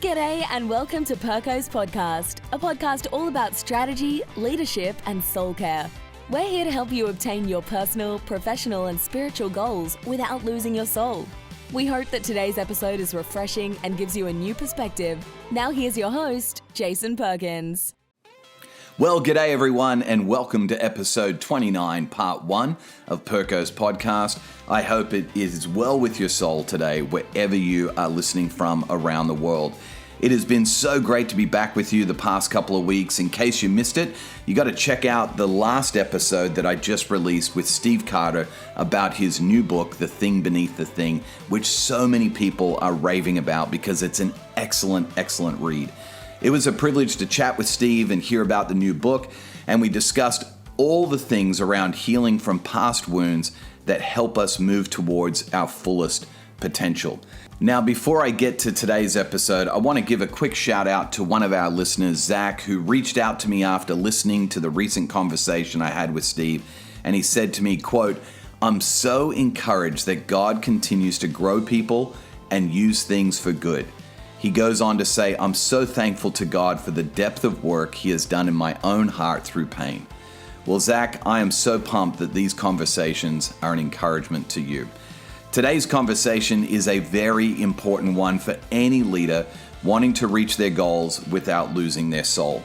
G'day and welcome to Perko's podcast, a podcast all about strategy, leadership and soul care. We're here to help you obtain your personal, professional and spiritual goals without losing your soul. We hope that today's episode is refreshing and gives you a new perspective. Now here's your host, Jason Perkins. Well, g'day everyone and welcome to episode 29, part 1 of Perko's podcast. I hope it is well with your soul today, wherever you are listening from around the world. It has been so great to be back with you the past couple of weeks. In case you missed it, you got to check out the last episode that I just released with Steve Carter about his new book, The Thing Beneath the Thing, which so many people are raving about because it's an excellent, excellent read. It was a privilege to chat with Steve and hear about the new book, and we discussed all the things around healing from past wounds that help us move towards our fullest potential. Now, before I get to today's episode, I want to give a quick shout out to one of our listeners, Zach, who reached out to me after listening to the recent conversation I had with Steve, and he said to me, quote, "I'm so encouraged that God continues to grow people and use things for good." He goes on to say, "I'm so thankful to God for the depth of work He has done in my own heart through pain." Well, Zach, I am so pumped that these conversations are an encouragement to you. Today's conversation is a very important one for any leader wanting to reach their goals without losing their soul.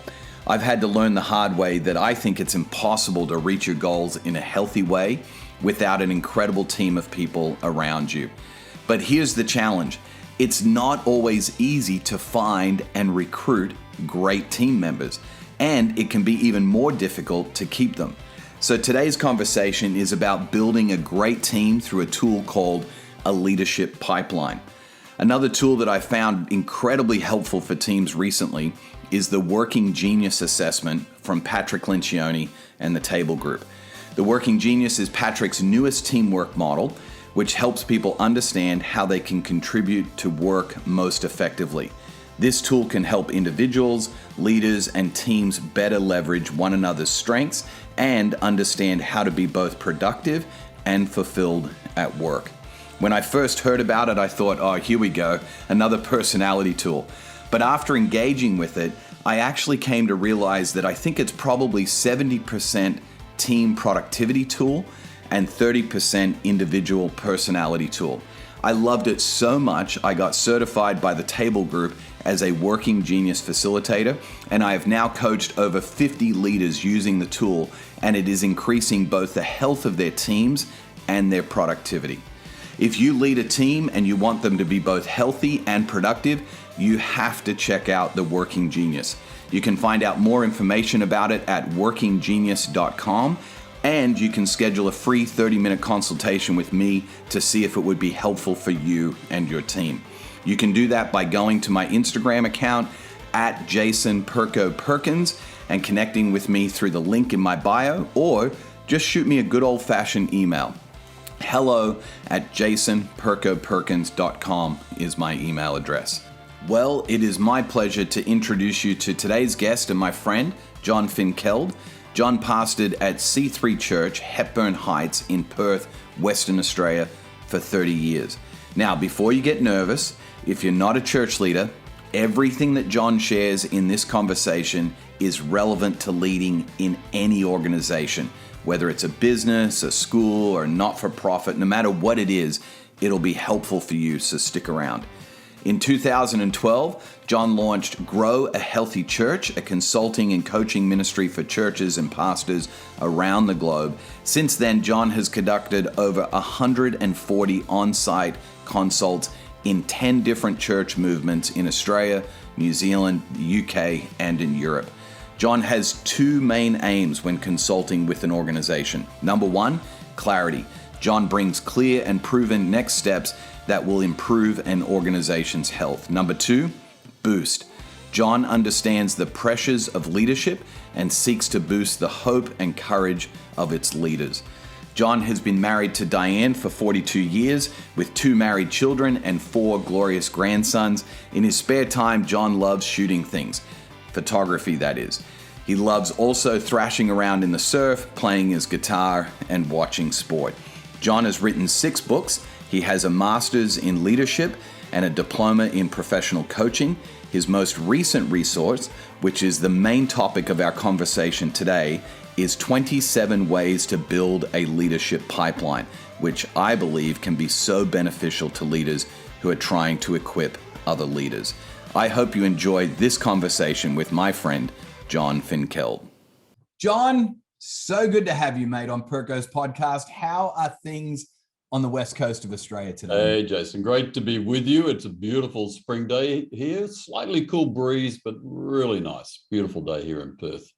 I've had to learn the hard way that I think it's impossible to reach your goals in a healthy way without an incredible team of people around you. But here's the challenge. It's not always easy to find and recruit great team members, and it can be even more difficult to keep them. So today's conversation is about building a great team through a tool called a leadership pipeline. Another tool that I found incredibly helpful for teams recently is the Working Genius assessment from Patrick Lincione and the Table Group. The Working Genius is Patrick's newest teamwork model, which helps people understand how they can contribute to work most effectively. This tool can help individuals, leaders, and teams better leverage one another's strengths and understand how to be both productive and fulfilled at work. When I first heard about it, I thought, oh, here we go, another personality tool. But after engaging with it, I actually came to realize that I think it's probably 70% team productivity tool and 30% individual personality tool. I loved it so much, I got certified by the Table Group as a Working Genius facilitator, and I have now coached over 50 leaders using the tool, and it is increasing both the health of their teams and their productivity. If you lead a team and you want them to be both healthy and productive, you have to check out the Working Genius. You can find out more information about it at workinggenius.com. And you can schedule a free 30-minute consultation with me to see if it would be helpful for you and your team. You can do that by going to my Instagram account at Jason Perko Perkins and connecting with me through the link in my bio, or just shoot me a good old-fashioned email. hello@jasonperkoperkins.com is my email address. Well, it is my pleasure to introduce you to today's guest and my friend, John Finkelde. John pastored at C3 Church Hepburn Heights in Perth, Western Australia for 30 years. Now, before you get nervous, if you're not a church leader, everything that John shares in this conversation is relevant to leading in any organization, whether it's a business, a school, or not-for-profit. No matter what it is, it'll be helpful for you, so stick around. In 2012, John launched Grow a Healthy Church, a consulting and coaching ministry for churches and pastors around the globe. Since then, John has conducted over 140 on-site consults in 10 different church movements in Australia, New Zealand, the UK, and in Europe. John has two main aims when consulting with an organization. Number one, clarity. John brings clear and proven next steps that will improve an organization's health. Number two, boost. John understands the pressures of leadership and seeks to boost the hope and courage of its leaders. John has been married to Diane for 42 years with 2 married children and 4 glorious grandsons. In his spare time, John loves shooting things. Photography, that is. He loves also thrashing around in the surf, playing his guitar, and watching sport. John has written 6 books. He has a master's in leadership and a diploma in professional coaching. His most recent resource, which is the main topic of our conversation today, is 27 Ways to Build a Leadership Pipeline, which I believe can be so beneficial to leaders who are trying to equip other leaders. I hope you enjoy this conversation with my friend, John Finkelde. John, so good to have you, mate, on Perko's podcast. How are things on the west coast of Australia today? Hey, Jason, great to be with you. It's a beautiful spring day here. Slightly cool breeze, but really nice. Beautiful day here in Perth.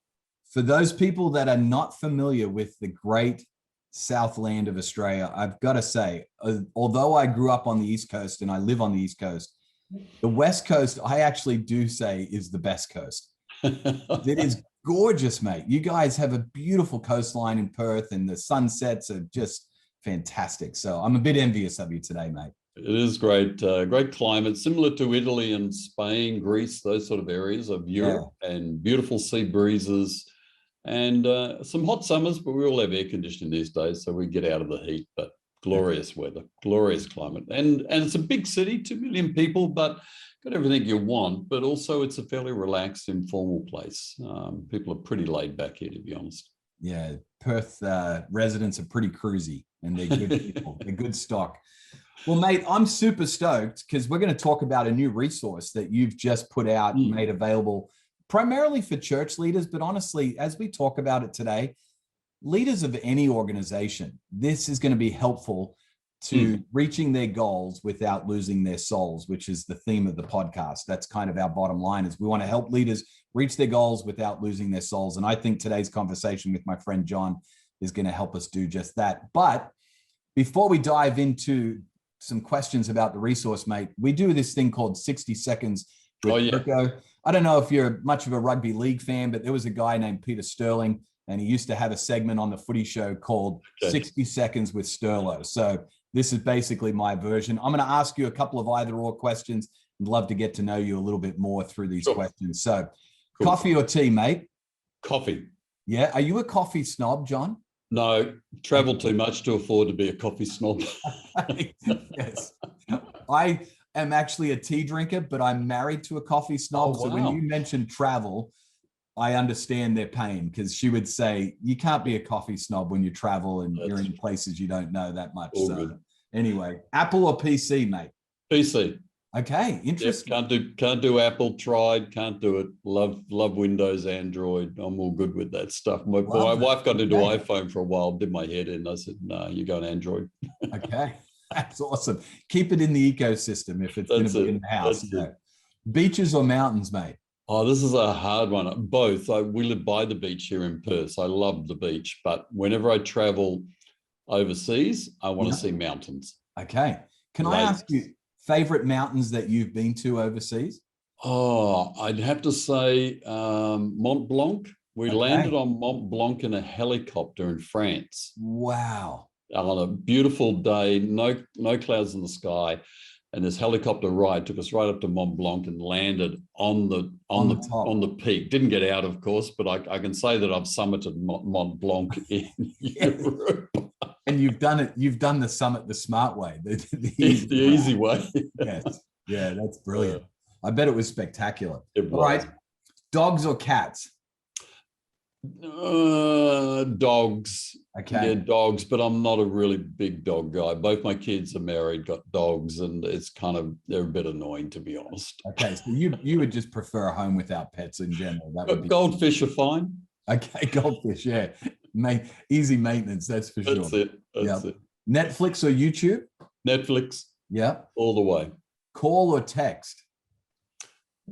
For those people that are not familiar with the great Southland of Australia, I've got to say, although I grew up on the East Coast and I live on the East Coast, the West Coast, I actually do say, is the best coast. It is gorgeous, mate. You guys have a beautiful coastline in Perth and the sunsets are just fantastic. So I'm a bit envious of you today, mate. It is great, great climate, similar to Italy and Spain, Greece, those sort of areas of Europe, and beautiful sea breezes and some hot summers, but we all have air conditioning these days, so we get out of the heat, but glorious weather, glorious climate. And it's a big city, 2 million people, but got everything you want, but also it's a fairly relaxed, informal place. People are pretty laid back here, to be honest. Yeah, Perth residents are pretty cruisy and they're good people. They're good stock. Well, mate, I'm super stoked because we're going to talk about a new resource that you've just put out and made available primarily for church leaders, but honestly, as we talk about it today, leaders of any organization, this is going to be helpful to reaching their goals without losing their souls, which is the theme of the podcast. That's kind of our bottom line, is we want to help leaders reach their goals without losing their souls. And I think today's conversation with my friend John is going to help us do just that. But before we dive into some questions about the resource, mate, we do this thing called 60 Seconds with Perko. I don't know if you're much of a rugby league fan, but there was a guy named Peter Sterling, and he used to have a segment on the footy show called 60 Seconds with Sterlo. So this is basically my version. I'm going to ask you a couple of either or questions. I'd love to get to know you a little bit more through these questions. So coffee or tea, mate? Coffee. Yeah. Are you a coffee snob, John? No, travel too much to afford to be a coffee snob. Yes. I am actually a tea drinker, but I'm married to a coffee snob. Oh, wow. So when you mentioned travel, I understand their pain, because she would say, you can't be a coffee snob when you travel and you're in places you don't know that much. So anyway, Apple or PC, mate? PC. Okay, interesting. Yep, can't do Apple, tried, can't do it. Love Windows, Android. I'm all good with that stuff. My wife got into iPhone for a while, did my head in. I said, no, you go on Android. Okay, that's awesome. Keep it in the ecosystem if it's going to be in the house. Beaches or mountains, mate? Oh, this is a hard one. Both. We live by the beach here in Perth. So I love the beach, but whenever I travel overseas, I want to see mountains. Okay. Can I ask you favorite mountains that you've been to overseas? Oh, I'd have to say Mont Blanc. We landed on Mont Blanc in a helicopter in France. Wow. On a beautiful day, no clouds in the sky. And this helicopter ride took us right up to Mont Blanc and landed on the peak. Didn't get out, of course, but I can say that I've summited Mont Blanc in Europe. And you've done it. You've done the summit the smart way, the easy way. Yes, yeah, that's brilliant. I bet it was spectacular. All right, dogs or cats? Dogs. Okay. Yeah, dogs, but I'm not a really big dog guy. Both my kids are married, got dogs, and it's they're a bit annoying, to be honest. Okay, so you would just prefer a home without pets in general. That would be goldfish are fine. Okay, goldfish, yeah. Easy maintenance, that's for sure. That's it. Netflix or YouTube? Netflix. Yeah. All the way. Call or text?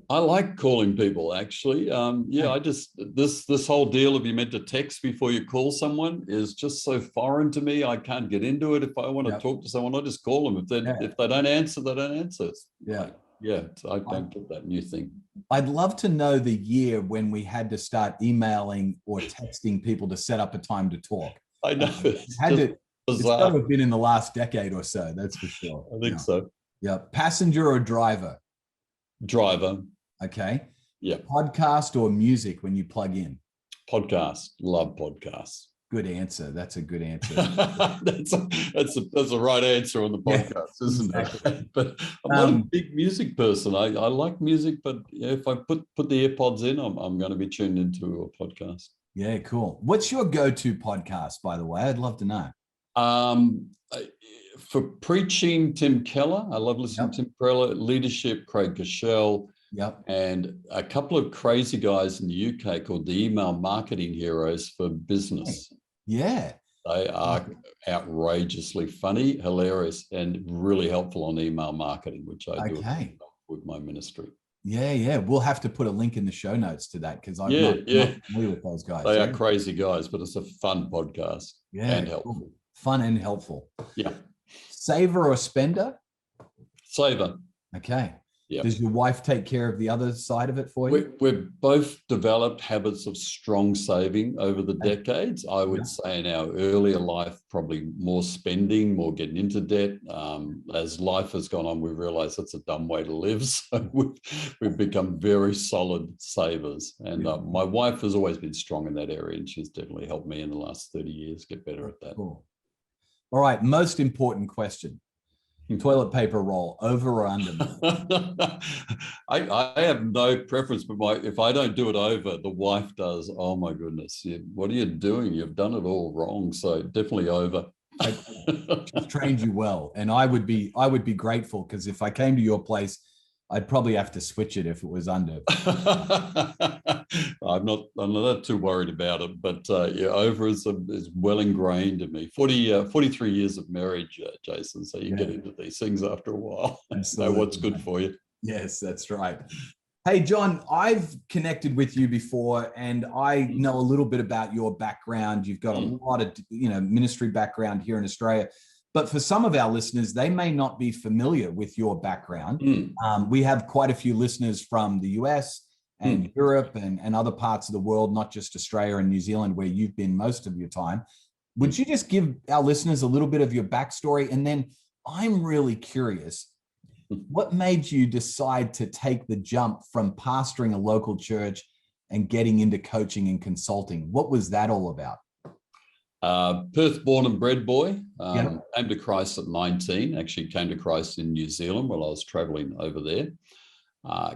I like calling people, actually. I just this whole deal of you meant to text before you call someone is just so foreign to me. I can't get into it. If I want to talk to someone, I just call them. If they don't answer, they don't answer. I don't get that new thing. I'd love to know the year when we had to start emailing or texting people to set up a time to talk. I know. It's got to have been in the last decade or so, that's for sure. I think so. Yeah. Passenger or driver? Driver. Okay. Yeah. Podcast or music when you plug in? Podcast. Love podcasts. Good answer. That's a good answer. that's a right answer on the podcast, isn't exactly. it? But I'm not a big music person. I like music, but if I put the AirPods in, I'm going to be tuned into a podcast. Yeah, cool. What's your go-to podcast, by the way? I'd love to know. For preaching, Tim Keller. I love listening to Tim Keller. Leadership, Craig Cashel. Yep. And a couple of crazy guys in the UK called the Email Marketing Heroes for Business. Yeah. They are outrageously funny, hilarious, and really helpful on email marketing, which I do with my ministry. Yeah. We'll have to put a link in the show notes to that because I'm not familiar with those guys. They are crazy guys, but it's a fun podcast and helpful. Cool. Fun and helpful. Yeah. Saver or spender? Saver. Okay. Yeah. Does your wife take care of the other side of it for you? We've both developed habits of strong saving over the decades. I would say in our earlier life, probably more spending, more getting into debt. As life has gone on, we've realized that's a dumb way to live. So we've become very solid savers. And my wife has always been strong in that area, and she's definitely helped me in the last 30 years get better at that. Cool. All right, most important question. Toilet paper roll, over or under? I have no preference, but if I don't do it over, the wife does. Oh my goodness. What are you doing? You've done it all wrong. So definitely over. She's trained you well. And I would be grateful because if I came to your place, I'd probably have to switch it if it was under. I'm not too worried about it, but over is well ingrained in me. 43 years of marriage, Jason. So you get into these things after a while. Know what's good for you. Yes, that's right. Hey, John, I've connected with you before, and I know a little bit about your background. You've got a lot of ministry background here in Australia. But for some of our listeners, they may not be familiar with your background. We have quite a few listeners from the US and Europe and other parts of the world, not just Australia and New Zealand, where you've been most of your time. Would you just give our listeners a little bit of your backstory? And then I'm really curious, what made you decide to take the jump from pastoring a local church and getting into coaching and consulting? What was that all about? Perth born and bred boy, came to Christ at 19, actually came to Christ in New Zealand while I was traveling over there.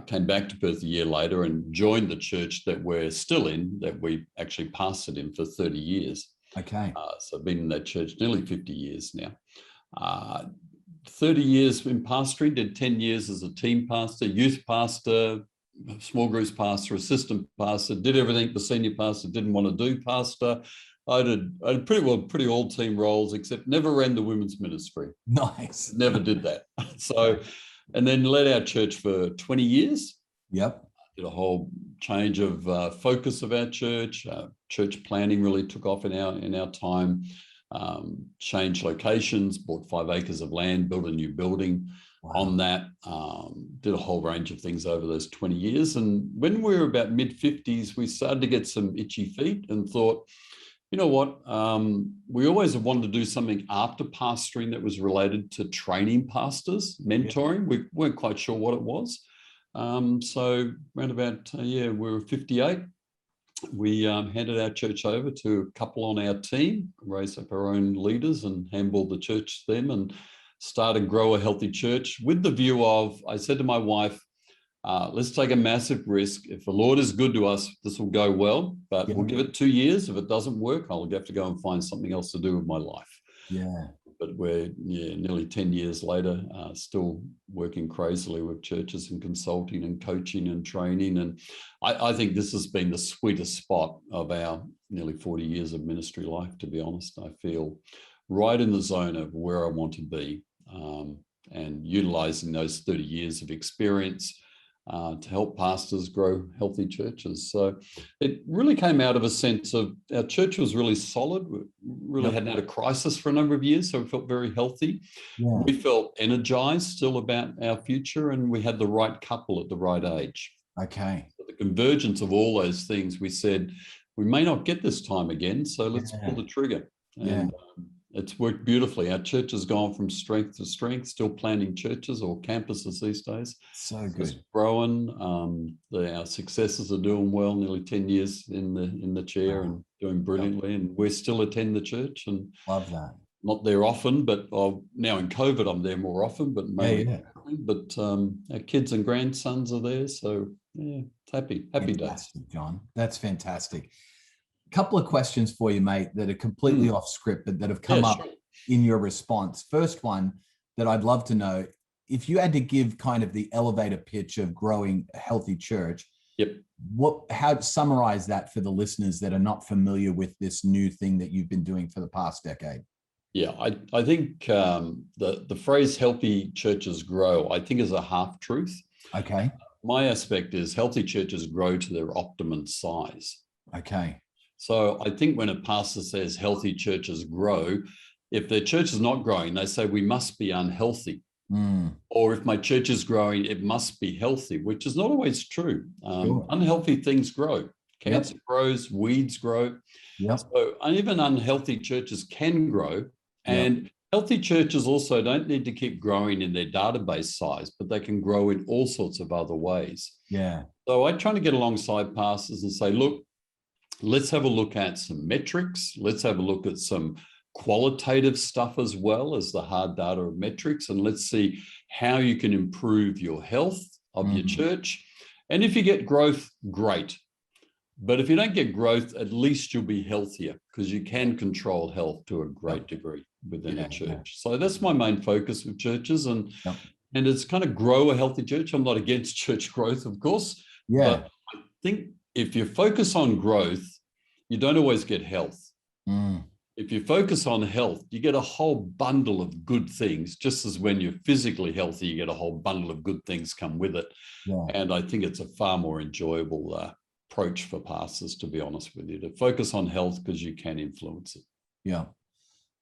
Came back to Perth a year later and joined the church that we're still in, that we actually pastored in for 30 years. Okay. So I've been in that church nearly 50 years now. 30 years in pastoring, did 10 years as a team pastor, youth pastor, small groups pastor, assistant pastor, did everything the senior pastor didn't want to do pastor. I did pretty all team roles, except never ran the women's ministry. Nice. Never did that. So, and then led our church for 20 years. Yep. Did a whole change of focus of our church. Church planning really took off in our time. Changed locations, bought 5 acres of land, built a new building on that. Did a whole range of things over those 20 years. And when we were about mid-50s, we started to get some itchy feet and thought, you know what, we always wanted to do something after pastoring that was related to training pastors, mentoring. We weren't quite sure what it was. So around about, we were 58. We handed our church over to a couple on our team, raised up our own leaders and handballed the church to them and started Grow a Healthy Church with the view of, I said to my wife, let's take a massive risk. If the Lord is good to us, this will go well, but we'll give it 2 years. If it doesn't work, I'll have to go and find something else to do with my life. Yeah. But we're nearly 10 years later, still working crazily with churches and consulting and coaching and training. And I think this has been the sweetest spot of our nearly 40 years of ministry life, to be honest. I feel right in the zone of where I want to be, and utilizing those 30 years of experience to help pastors grow healthy churches. So it really came out of a sense of our church was really solid. We really hadn't had a crisis for a number of years, so we felt very healthy. Yeah. We felt energized still about our future, and we had the right couple at the right age. Okay. So the convergence of all those things, we said, we may not get this time again, so let's pull the trigger. And It's worked beautifully. Our church has gone from strength to strength, still planning churches or campuses these days. So good. It's growing. Our successors are doing well, nearly 10 years in the chair and doing brilliantly. And we still attend the church and love that. Not there often, but now in COVID, I'm there more often, but mainly. Yeah. But our kids and grandsons are there. So yeah, happy days. John, that's fantastic. Couple of questions for you, mate, that are completely off script, but that have come up in your response. First one that I'd love to know, if you had to give kind of the elevator pitch of growing a healthy church, how to summarize that for the listeners that are not familiar with this new thing that you've been doing for the past decade? Yeah, I think the phrase healthy churches grow, I think is a half truth. Okay. My aspect is healthy churches grow to their optimum size. Okay. So I think when a pastor says healthy churches grow, if their church is not growing, they say we must be unhealthy. Or if my church is growing, it must be healthy, which is not always true. Unhealthy things grow. Cancer grows, weeds grow. So even unhealthy churches can grow. And healthy churches also don't need to keep growing in their database size, but they can grow in all sorts of other ways. So I try to get alongside pastors and say, look, let's have a look at some metrics. Let's have a look at some qualitative stuff as well as the hard data of metrics. And let's see how you can improve your health of your church. And if you get growth, great. But if you don't get growth, at least you'll be healthier because you can control health to a great degree within a church. So that's my main focus with churches. And it's kind of grow a healthy church. I'm not against church growth, of course. But I think if you focus on growth, you don't always get health. If you focus on health, you get a whole bundle of good things, just as when you're physically healthy, you get a whole bundle of good things come with it. And I think it's a far more enjoyable approach for pastors, to be honest with you, to focus on health because you can influence it.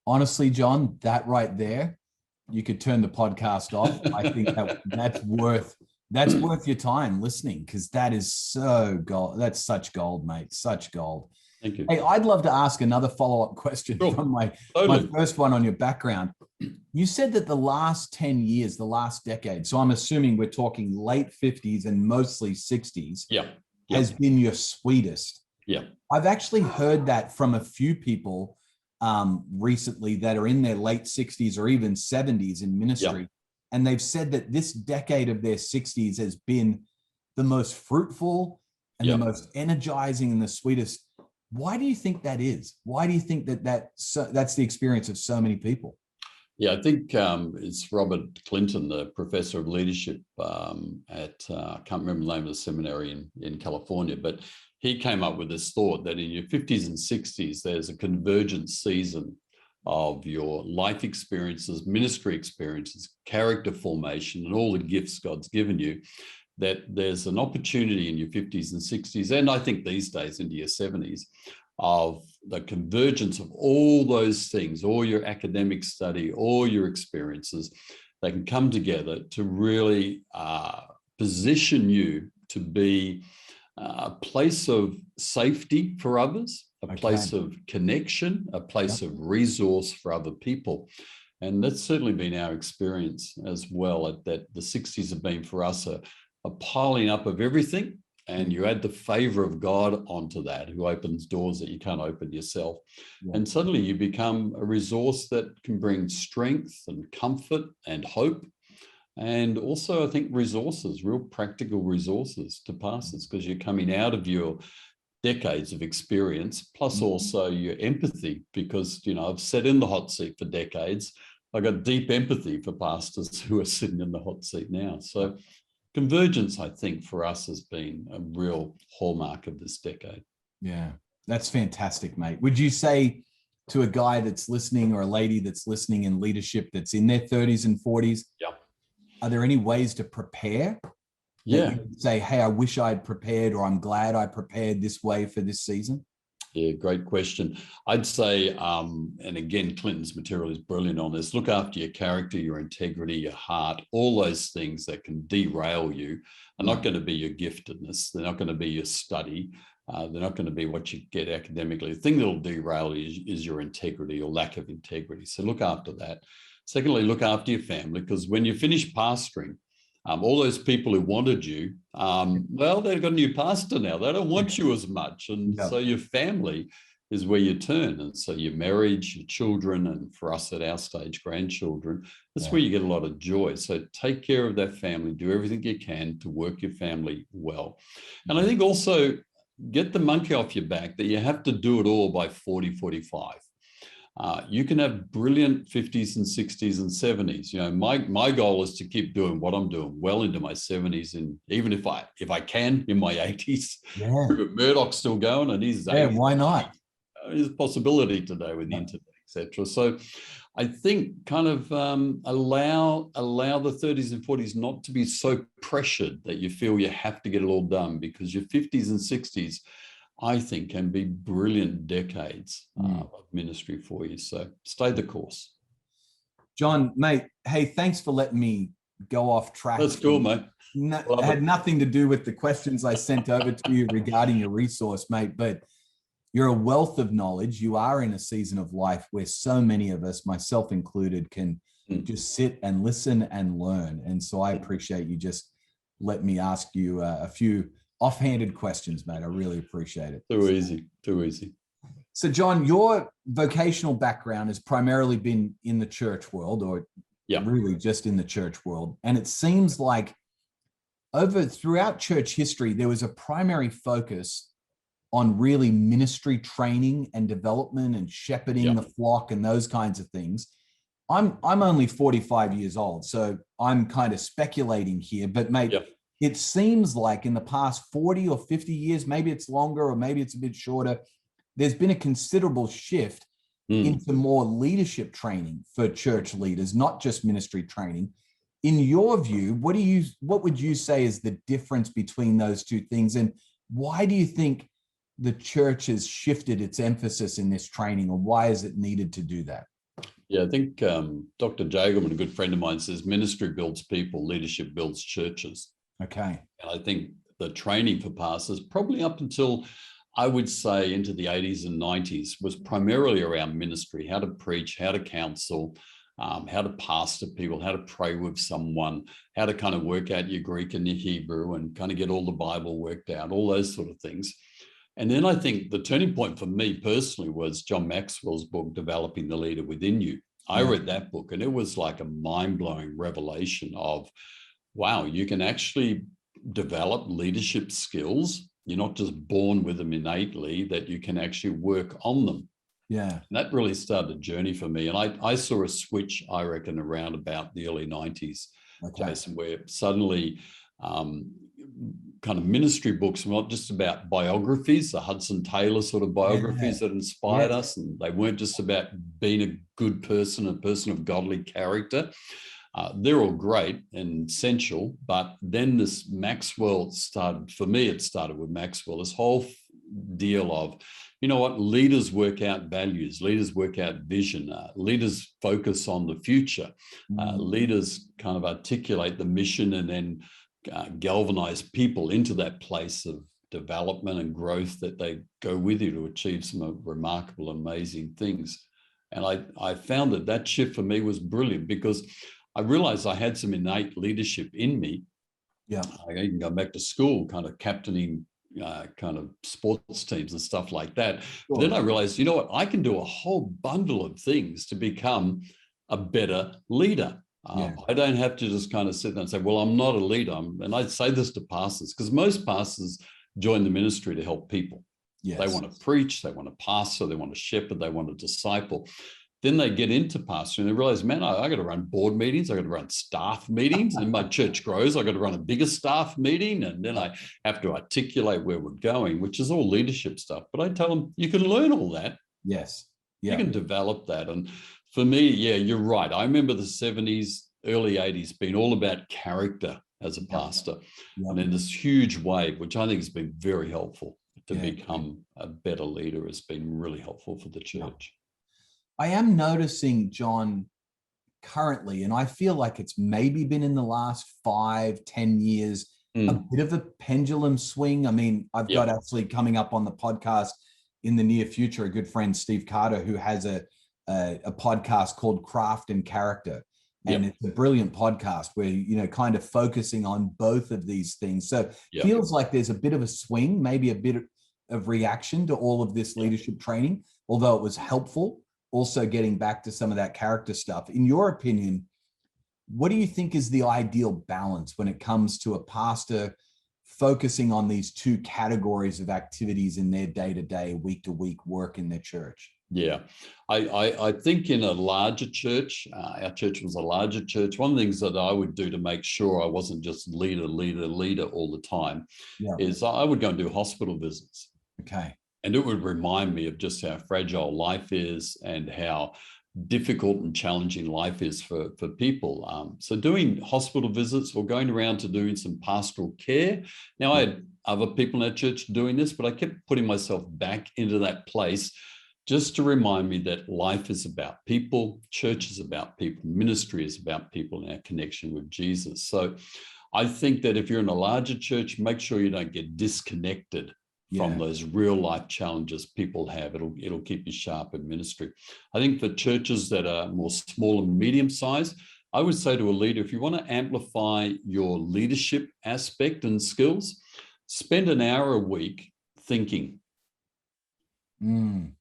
Honestly, John, that right there, you could turn the podcast off. I think that's worth your time listening, because that is so gold. That's such gold, mate. Such gold. Thank you. Hey, I'd love to ask another follow-up question from my first one on your background. You said that the last 10 years, the last decade, so I'm assuming we're talking late 50s and mostly 60s, has been your sweetest. I've actually heard that from a few people recently that are in their late 60s or even 70s in ministry. And they've said that this decade of their 60s has been the most fruitful and the most energizing and the sweetest. Why do you think that is? Why do you think that's the experience of so many people? I think it's Robert Clinton, the professor of leadership at, I can't remember the name of the seminary in California, but he came up with this thought that in your 50s and 60s, there's a convergent season of your life experiences, ministry experiences, character formation, and all the gifts God's given you, that there's an opportunity in your 50s and 60s, and I think these days into your 70s, of the convergence of all those things, all your academic study, all your experiences, they can come together to really position you to be a place of safety for others, a place of connection, a place of resource for other people. And that's certainly been our experience as well, that the 60s have been for us a piling up of everything, and you add the favor of God onto that, who opens doors that you can't open yourself. And suddenly you become a resource that can bring strength and comfort and hope. And also, I think resources, real practical resources to pastors, because you're coming out of your decades of experience, plus also your empathy, because, I've sat in the hot seat for decades. I've got deep empathy for pastors who are sitting in the hot seat now. So convergence, I think, for us has been a real hallmark of this decade. Yeah, that's fantastic, mate. Would you say to a guy that's listening or a lady that's listening in leadership that's in their 30s and 40s, are there any ways to prepare? Say, hey, I wish I'd prepared, or I'm glad I prepared this way for this season? Yeah, great question. I'd say, and again, Clinton's material is brilliant on this, look after your character, your integrity, your heart. All those things that can derail you are not going to be your giftedness. They're not going to be your study. They're not going to be what you get academically. The thing that'll derail you is your integrity or lack of integrity. So look after that. Secondly, look after your family, because when you finish pastoring, all those people who wanted you, well, they've got a new pastor now. They don't want you as much. And so your family is where you turn. And so your marriage, your children, and for us at our stage, grandchildren, that's where you get a lot of joy. So take care of that family, do everything you can to work your family well. And I think also get the monkey off your back that you have to do it all by 40, 45. You can have brilliant 50s and 60s and 70s. You know, my goal is to keep doing what I'm doing well into my 70s, and even if I can in my 80s. Murdoch's still going, and he's 80s. Why not? There's a possibility today with the internet, etc. So I think kind of allow the 30s and 40s not to be so pressured that you feel you have to get it all done, because your 50s and 60s, I think, can be brilliant decades of ministry for you. So stay the course. John, mate, hey, thanks for letting me go off track. That's cool, mate. It had nothing to do with the questions I sent over to you regarding your resource, mate, but you're a wealth of knowledge. You are in a season of life where so many of us, myself included, can just sit and listen and learn. And so I appreciate you just let me ask you a few offhanded questions, mate. I really appreciate it. Too easy. So, John, your vocational background has primarily been in the church world, or really just in the church world. And it seems like throughout church history, there was a primary focus on really ministry training and development and shepherding the flock and those kinds of things. I'm only 45 years old, so I'm kind of speculating here, but mate, it seems like in the past 40 or 50 years, maybe it's longer or maybe it's a bit shorter, there's been a considerable shift into more leadership training for church leaders, not just ministry training. In your view, what would you say is the difference between those two things? And why do you think the church has shifted its emphasis in this training, or why is it needed to do that? Yeah, I think Dr. Jagelman, a good friend of mine, says ministry builds people, leadership builds churches. Okay. And I think the training for pastors, probably up until, I would say, into the 80s and 90s, was primarily around ministry, how to preach, how to counsel, how to pastor people, how to pray with someone, how to kind of work out your Greek and your Hebrew and kind of get all the Bible worked out, all those sort of things. And then I think the turning point for me personally was John Maxwell's book, Developing the Leader Within You. I read that book, and it was like a mind-blowing revelation of, wow, you can actually develop leadership skills. You're not just born with them innately, that you can actually work on them. Yeah. And that really started a journey for me. And I saw a switch, I reckon, around about the early 90s, Jason, where suddenly kind of ministry books were not just about biographies, the Hudson Taylor sort of biographies that inspired us. And they weren't just about being a good person, a person of godly character. They're all great and essential. But then this Maxwell started, for me, it started with Maxwell, this whole deal of, you know what, leaders work out values, leaders work out vision, leaders focus on the future, leaders kind of articulate the mission and then galvanize people into that place of development and growth that they go with you to achieve some remarkable, amazing things. And I found that shift for me was brilliant, because I realized I had some innate leadership in me. Yeah, I even go back to school, kind of captaining kind of sports teams and stuff like that. Sure. But then I realized, you know what, I can do a whole bundle of things to become a better leader. I don't have to just kind of sit there and say, well, I'm not a leader. And I say this to pastors, because most pastors join the ministry to help people. Yes. They want to preach, they want to pastor, they want to shepherd, they want to disciple. Then they get into pastoring and they realize, man, I got to run board meetings, I got to run staff meetings, and my church grows, I got to run a bigger staff meeting, and then I have to articulate where we're going, which is all leadership stuff. But I tell them, you can learn all that. Yes. Yeah. You can develop that. And for me, yeah, you're right. I remember the 70s, early 80s being all about character as a pastor. And then this huge wave, which I think has been very helpful to become a better leader, has been really helpful for the church. I am noticing, John, currently, and I feel like it's maybe been in the last 5-10 years, a bit of a pendulum swing. I mean, I've got actually coming up on the podcast in the near future, a good friend, Steve Carter, who has a podcast called Craft and Character. And it's a brilliant podcast where, you know, kind of focusing on both of these things. So feels like there's a bit of a swing, maybe a bit of reaction to all of this leadership training, although it was helpful. Also getting back to some of that character stuff. In your opinion, what do you think is the ideal balance when it comes to a pastor focusing on these two categories of activities in their day-to-day, week-to-week work in their church? Yeah, I think in a larger church, our church was a larger church. One of the things that I would do to make sure I wasn't just leader all the time is I would go and do hospital visits. Okay. And it would remind me of just how fragile life is and how difficult and challenging life is for people. So doing hospital visits or going around to doing some pastoral care. Now, I had other people in our church doing this, but I kept putting myself back into that place just to remind me that life is about people, church is about people, ministry is about people and our connection with Jesus. So I think that if you're in a larger church, make sure you don't get disconnected from those real life challenges people have. It'll keep you sharp in ministry. I think for churches that are more small and medium sized, I would say to a leader, if you want to amplify your leadership aspect and skills, spend an hour a week thinking.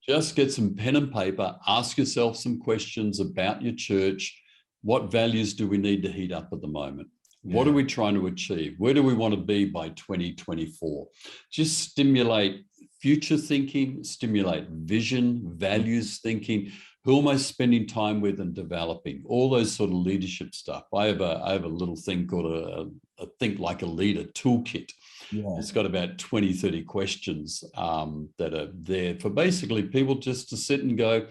Just get some pen and paper, ask yourself some questions about your church. What values do we need to heat up at the moment? What are we trying to achieve? Where do we want to be by 2024? Just stimulate future thinking, stimulate vision, values thinking. Who am I spending time with and developing? All those sort of leadership stuff. I have a little thing called a Think Like a Leader toolkit. It's got about 20, 30 questions that are there for basically people just to sit and go,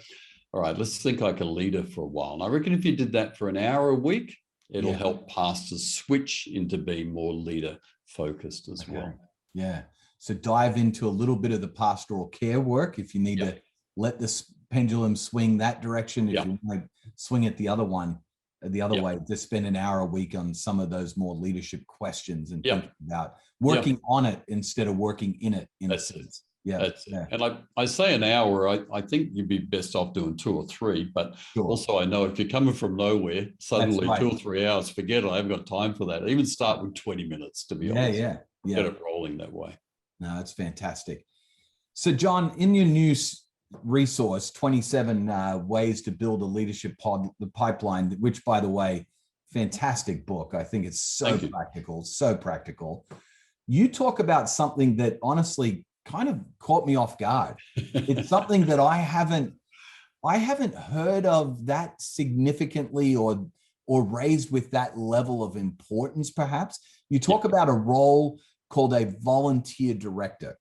all right, let's think like a leader for a while. And I reckon if you did that for an hour a week, it'll help pastors switch into being more leader focused as well. Yeah. So dive into a little bit of the pastoral care work if you need to let this pendulum swing that direction. If you want to swing it the other way, just spend an hour a week on some of those more leadership questions and think about working on it instead of working in it. In a sense. And I say an hour, I think you'd be best off doing 2 or 3, but also I know if you're coming from nowhere, suddenly 2 or 3 hours, forget it, I haven't got time for that. Even start with 20 minutes, to be honest. Get it rolling that way. No, that's fantastic. So John, in your new resource, 27 ways to build a leadership the pipeline, which by the way, fantastic book. I think it's so practical. You talk about something that honestly kind of caught me off guard. It's something that I haven't heard of that significantly or raised with that level of importance, perhaps. You talk about a role called a volunteer director.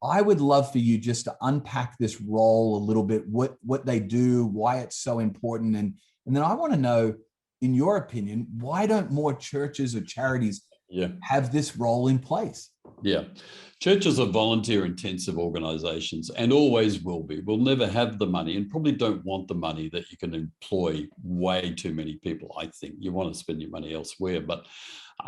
I would love for you just to unpack this role a little bit, what they do, why it's so important. And then I want to know, in your opinion, why don't more churches or charities have this role in place? Churches are volunteer intensive organizations and always will be. We'll never have the money and probably don't want the money that you can employ way too many people. I think you want to spend your money elsewhere, but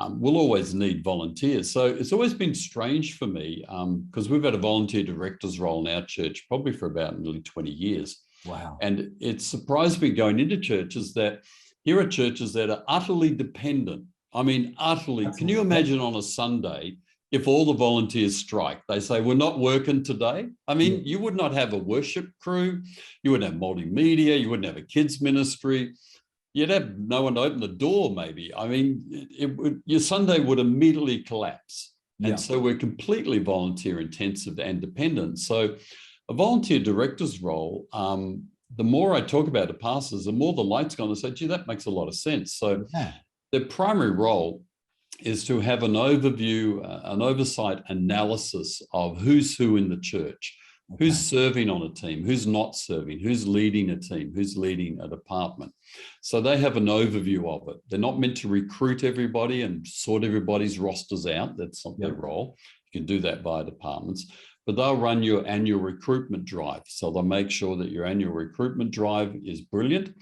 we'll always need volunteers. So it's always been strange for me because we've had a volunteer director's role in our church probably for about nearly 20 years. Wow. And it surprised me going into churches that here are churches that are utterly dependent. I mean, utterly. Can you imagine on a Sunday if all the volunteers strike? They say, we're not working today. I mean, you would not have a worship crew. You wouldn't have multimedia. You wouldn't have a kids ministry. You'd have no one to open the door, maybe. I mean, your Sunday would immediately collapse. And so we're completely volunteer intensive and dependent. So a volunteer director's role, the more I talk about the pastors, the more the light's gone to say, gee, that makes a lot of sense. So their primary role is to have an overview, an oversight analysis of who's who in the church, who's serving on a team, who's not serving, who's leading a team, who's leading a department. So they have an overview of it. They're not meant to recruit everybody and sort everybody's rosters out. That's not their role. You can do that via departments, but they'll run your annual recruitment drive. So they'll make sure that your annual recruitment drive is brilliant.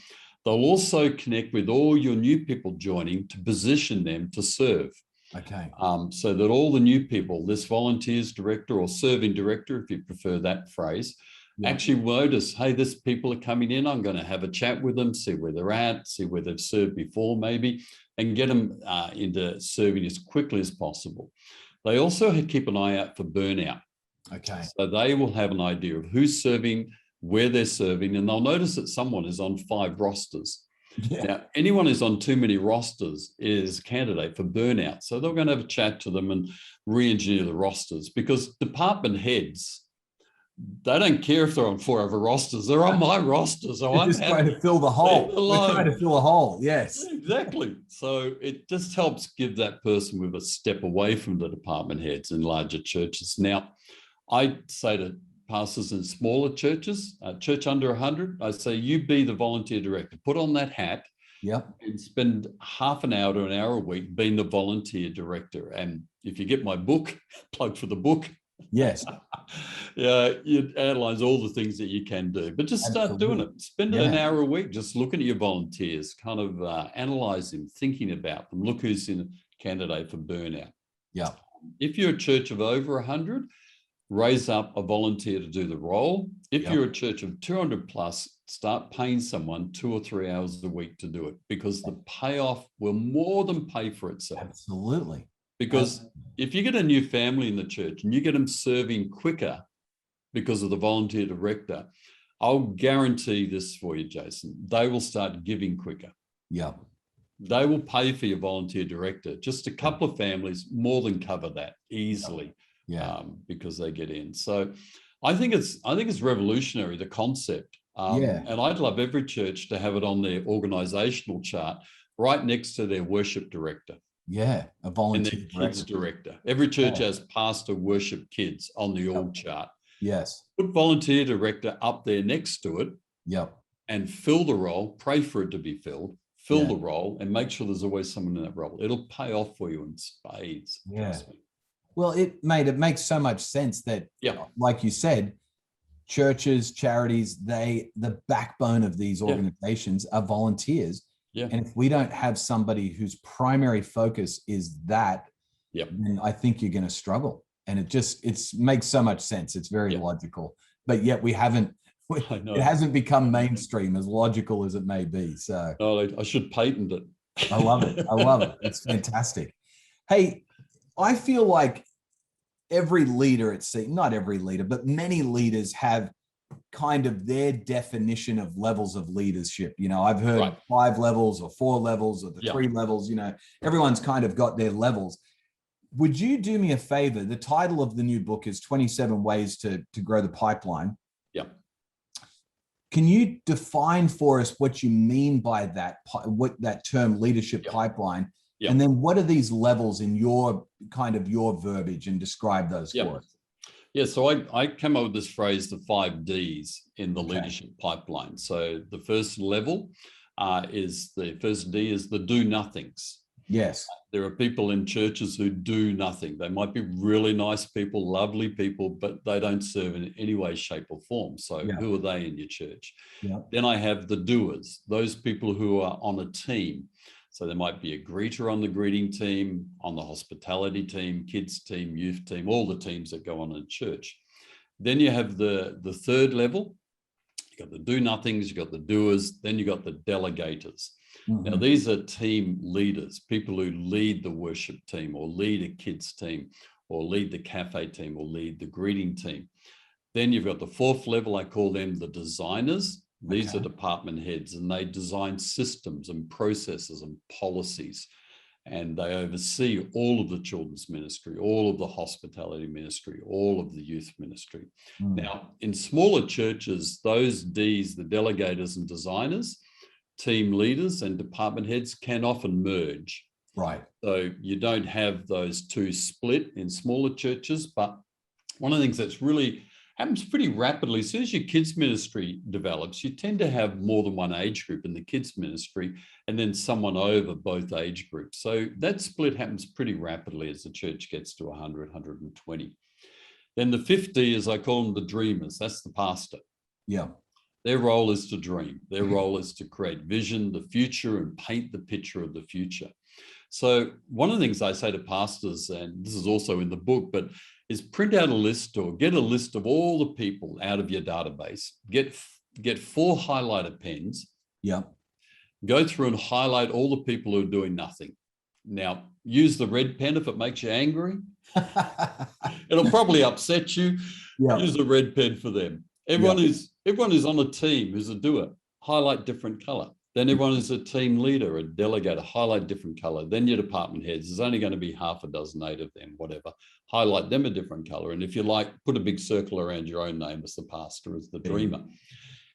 They'll also connect with all your new people joining to position them to serve. Okay. So that all the new people, this volunteers director or serving director, if you prefer that phrase, actually notice, hey, this people are coming in. I'm going to have a chat with them, see where they're at, see where they've served before maybe, and get them into serving as quickly as possible. They also keep an eye out for burnout. Okay. So they will have an idea of who's serving, where they're serving, and they'll notice that someone is on 5 rosters. Yeah. Now, anyone who's on too many rosters is a candidate for burnout. So they're going to have a chat to them and re-engineer the rosters, because department heads, they don't care if they're on 4 other rosters. They're on my roster. So I'm just trying to fill the hole. We're trying to fill a hole. Yes. Exactly. So it just helps give that person with a step away from the department heads in larger churches. Now, I say to pastors in smaller churches, church under 100, I say, you be the volunteer director. Put on that hat. Yep. And spend half an hour to an hour a week being the volunteer director. And if you get my book, plug for the book. Yes. It outlines all the things that you can do, but just start doing it. Spend an hour a week just looking at your volunteers, kind of analyzing, thinking about them. Look who's in a candidate for burnout. Yeah. If you're a church of over 100, raise up a volunteer to do the role. If you're a church of 200 plus, start paying someone 2 or 3 hours a week to do it, because the payoff will more than pay for itself. Absolutely. Because if you get a new family in the church and you get them serving quicker because of the volunteer director, I'll guarantee this for you, Jason, they will start giving quicker. Yeah. They will pay for your volunteer director. Just a couple of families more than cover that easily. Because they get in. So I think it's revolutionary, the concept. And I'd love every church to have it on their organizational chart right next to their worship director. Yeah, a volunteer and their kids director. Every church has pastor, worship, kids on the org chart. Yes. Put volunteer director up there next to it. Yep. And fill the role, pray for it to be filled, fill the role, and make sure there's always someone in that role. It'll pay off for you in spades. Yeah. Well, it makes so much sense that, like you said, churches, charities, the backbone of these organizations are volunteers. Yeah. And if we don't have somebody whose primary focus is that, then I think you're going to struggle. And it makes so much sense. It's very logical, but yet it hasn't become mainstream, as logical as it may be. So I should patent it. I love it. I love it. It's fantastic. Hey, I feel like every leader not every leader, but many leaders have kind of their definition of levels of leadership. I've heard 5 levels or 4 levels or the 3 levels, everyone's kind of got their levels. Would you do me a favor? The title of the new book is 27 Ways to Grow the Pipeline. Yeah. Can you define for us what you mean by that, what that term leadership pipeline? Yep. And then what are these levels in your verbiage, and describe those for us? Yeah, so I came up with this phrase, the 5 Ds in the leadership pipeline. So the first level the first D is the do nothings. Yes. There are people in churches who do nothing. They might be really nice people, lovely people, but they don't serve in any way, shape or form. So who are they in your church? Yeah. Then I have the doers, those people who are on a team. So there might be a greeter on the greeting team, on the hospitality team, kids team, youth team, all the teams that go on in church. Then you have the third level. You got the do nothings, you got the doers, then you got the delegators. Mm-hmm. Now these are team leaders, people who lead the worship team or lead a kids team or lead the cafe team or lead the greeting team. Then you've got the fourth level, I call them the designers. These are department heads, and they design systems and processes and policies, and they oversee all of the children's ministry, all of the hospitality ministry, all of the youth ministry. Now, in smaller churches, those Ds, the delegators and designers, team leaders and department heads can often merge. Right. So you don't have those two split in smaller churches, but one of the things that's really happens pretty rapidly. As soon as your kids ministry develops, you tend to have more than one age group in the kids ministry and then someone over both age groups. So that split happens pretty rapidly as the church gets to 100, 120. Then the 50, as I call them, the dreamers. That's the pastor. Yeah. Their role is to dream. Their role is to create vision, the future, and paint the picture of the future. So one of the things I say to pastors, and this is also in the book, but is print out a list or get a list of all the people out of your database. Get 4 highlighter pens. Yeah. Go through and highlight all the people who are doing nothing. Now, use the red pen if it makes you angry. It'll probably upset you. Yeah. Use the red pen for them. Everyone who's on a team who's a doer, highlight different color. Then everyone who's a team leader, a delegator, highlight different color. Then your department heads, there's only going to be half a dozen, 8 of them, whatever. Highlight them a different color. And if you like, put a big circle around your own name as the pastor, as the dreamer.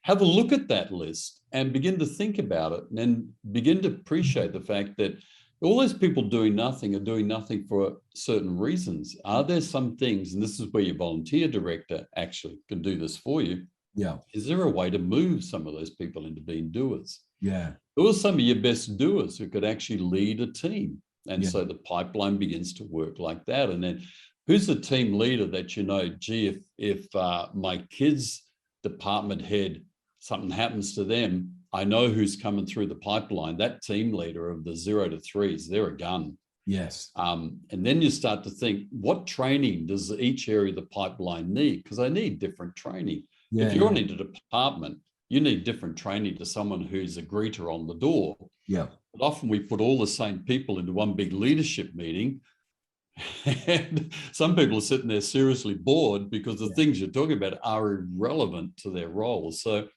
Have a look at that list and begin to think about it, and then begin to appreciate the fact that all those people doing nothing are doing nothing for certain reasons. Are there some things, and this is where your volunteer director actually can do this for you. Yeah. Is there a way to move some of those people into being doers? Yeah. Who are some of your best doers who could actually lead a team? And so the pipeline begins to work like that. And then who's the team leader that, you know, gee, if my kids' department head, something happens to them, I know who's coming through the pipeline. That team leader of the 0 to 3s, they're a gun. Yes. And then you start to think, what training does each area of the pipeline need? Because I need different training. If you're in a department, you need different training to someone who's a greeter on the door. Yeah. But often we put all the same people into one big leadership meeting, and some people are sitting there seriously bored because the things you're talking about are irrelevant to their roles. So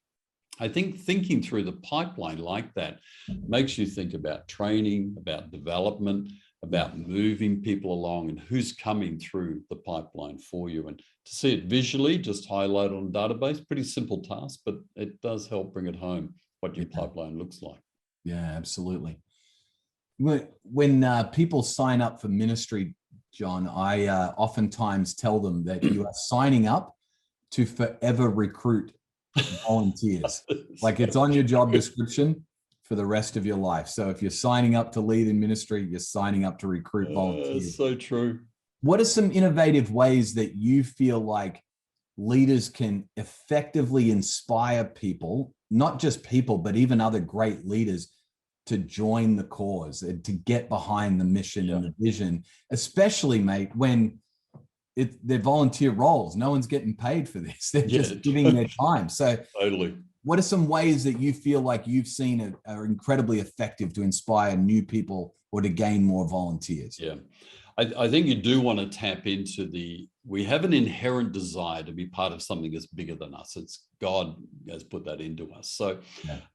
I think thinking through the pipeline like that makes you think about training, about development, about moving people along and who's coming through the pipeline for you. And to see it visually, just highlight on a database, pretty simple task, but it does help bring it home what your pipeline looks like. Yeah, absolutely. When people sign up for ministry, John, I oftentimes tell them that you are signing up to forever recruit volunteers. Like it's on your job description for the rest of your life. So if you're signing up to lead in ministry, you're signing up to recruit volunteers. So true. What are some innovative ways that you feel like leaders can effectively inspire people, not just people, but even other great leaders, to join the cause and to get behind the mission and the vision, especially, mate, when they're volunteer roles. No one's getting paid for this. They're just giving their time. So totally. What are some ways that you feel like you've seen are incredibly effective to inspire new people or to gain more volunteers? Yeah, I think you do want to tap into we have an inherent desire to be part of something that's bigger than us. It's God has put that into us. So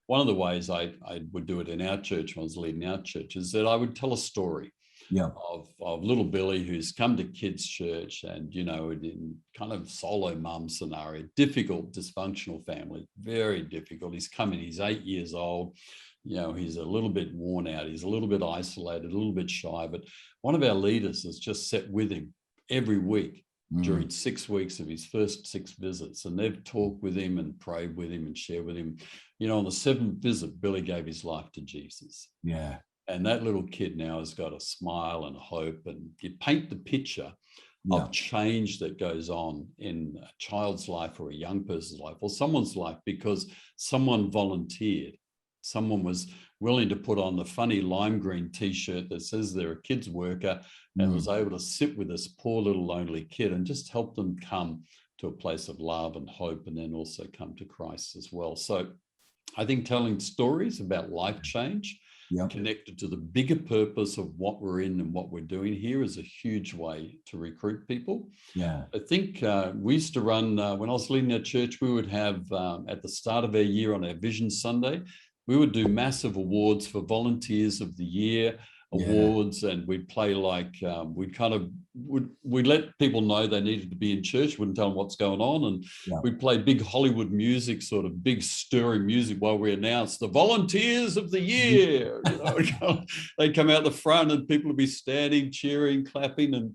one of the ways I would do it in our church when I was leading our church is that I would tell a story of little Billy who's come to kids' church and, you know, in kind of solo mum scenario, difficult, dysfunctional family, very difficult. He's coming, he's 8 years old. You know, he's a little bit worn out. He's a little bit isolated, a little bit shy. But one of our leaders has just sat with him every week during 6 weeks of his first 6 visits. And they've talked with him and prayed with him and shared with him. You know, on the 7th visit, Billy gave his life to Jesus. Yeah. And that little kid now has got a smile and hope. And you paint the picture of change that goes on in a child's life or a young person's life or someone's life because someone volunteered. Someone was willing to put on the funny lime green T-shirt that says they're a kids worker and was able to sit with this poor little lonely kid and just help them come to a place of love and hope and then also come to Christ as well. So I think telling stories about life change connected to the bigger purpose of what we're in and what we're doing here is a huge way to recruit people. Yeah, I think we used to run, when I was leading our church, we would have at the start of our year on our Vision Sunday, we would do massive awards for volunteers of the year awards, and we'd play like we'd let people know they needed to be in church, wouldn't tell them what's going on, and we'd play big Hollywood music, sort of big stirring music while we announced the volunteers of the year. You know, they'd come out the front and people would be standing, cheering, clapping, and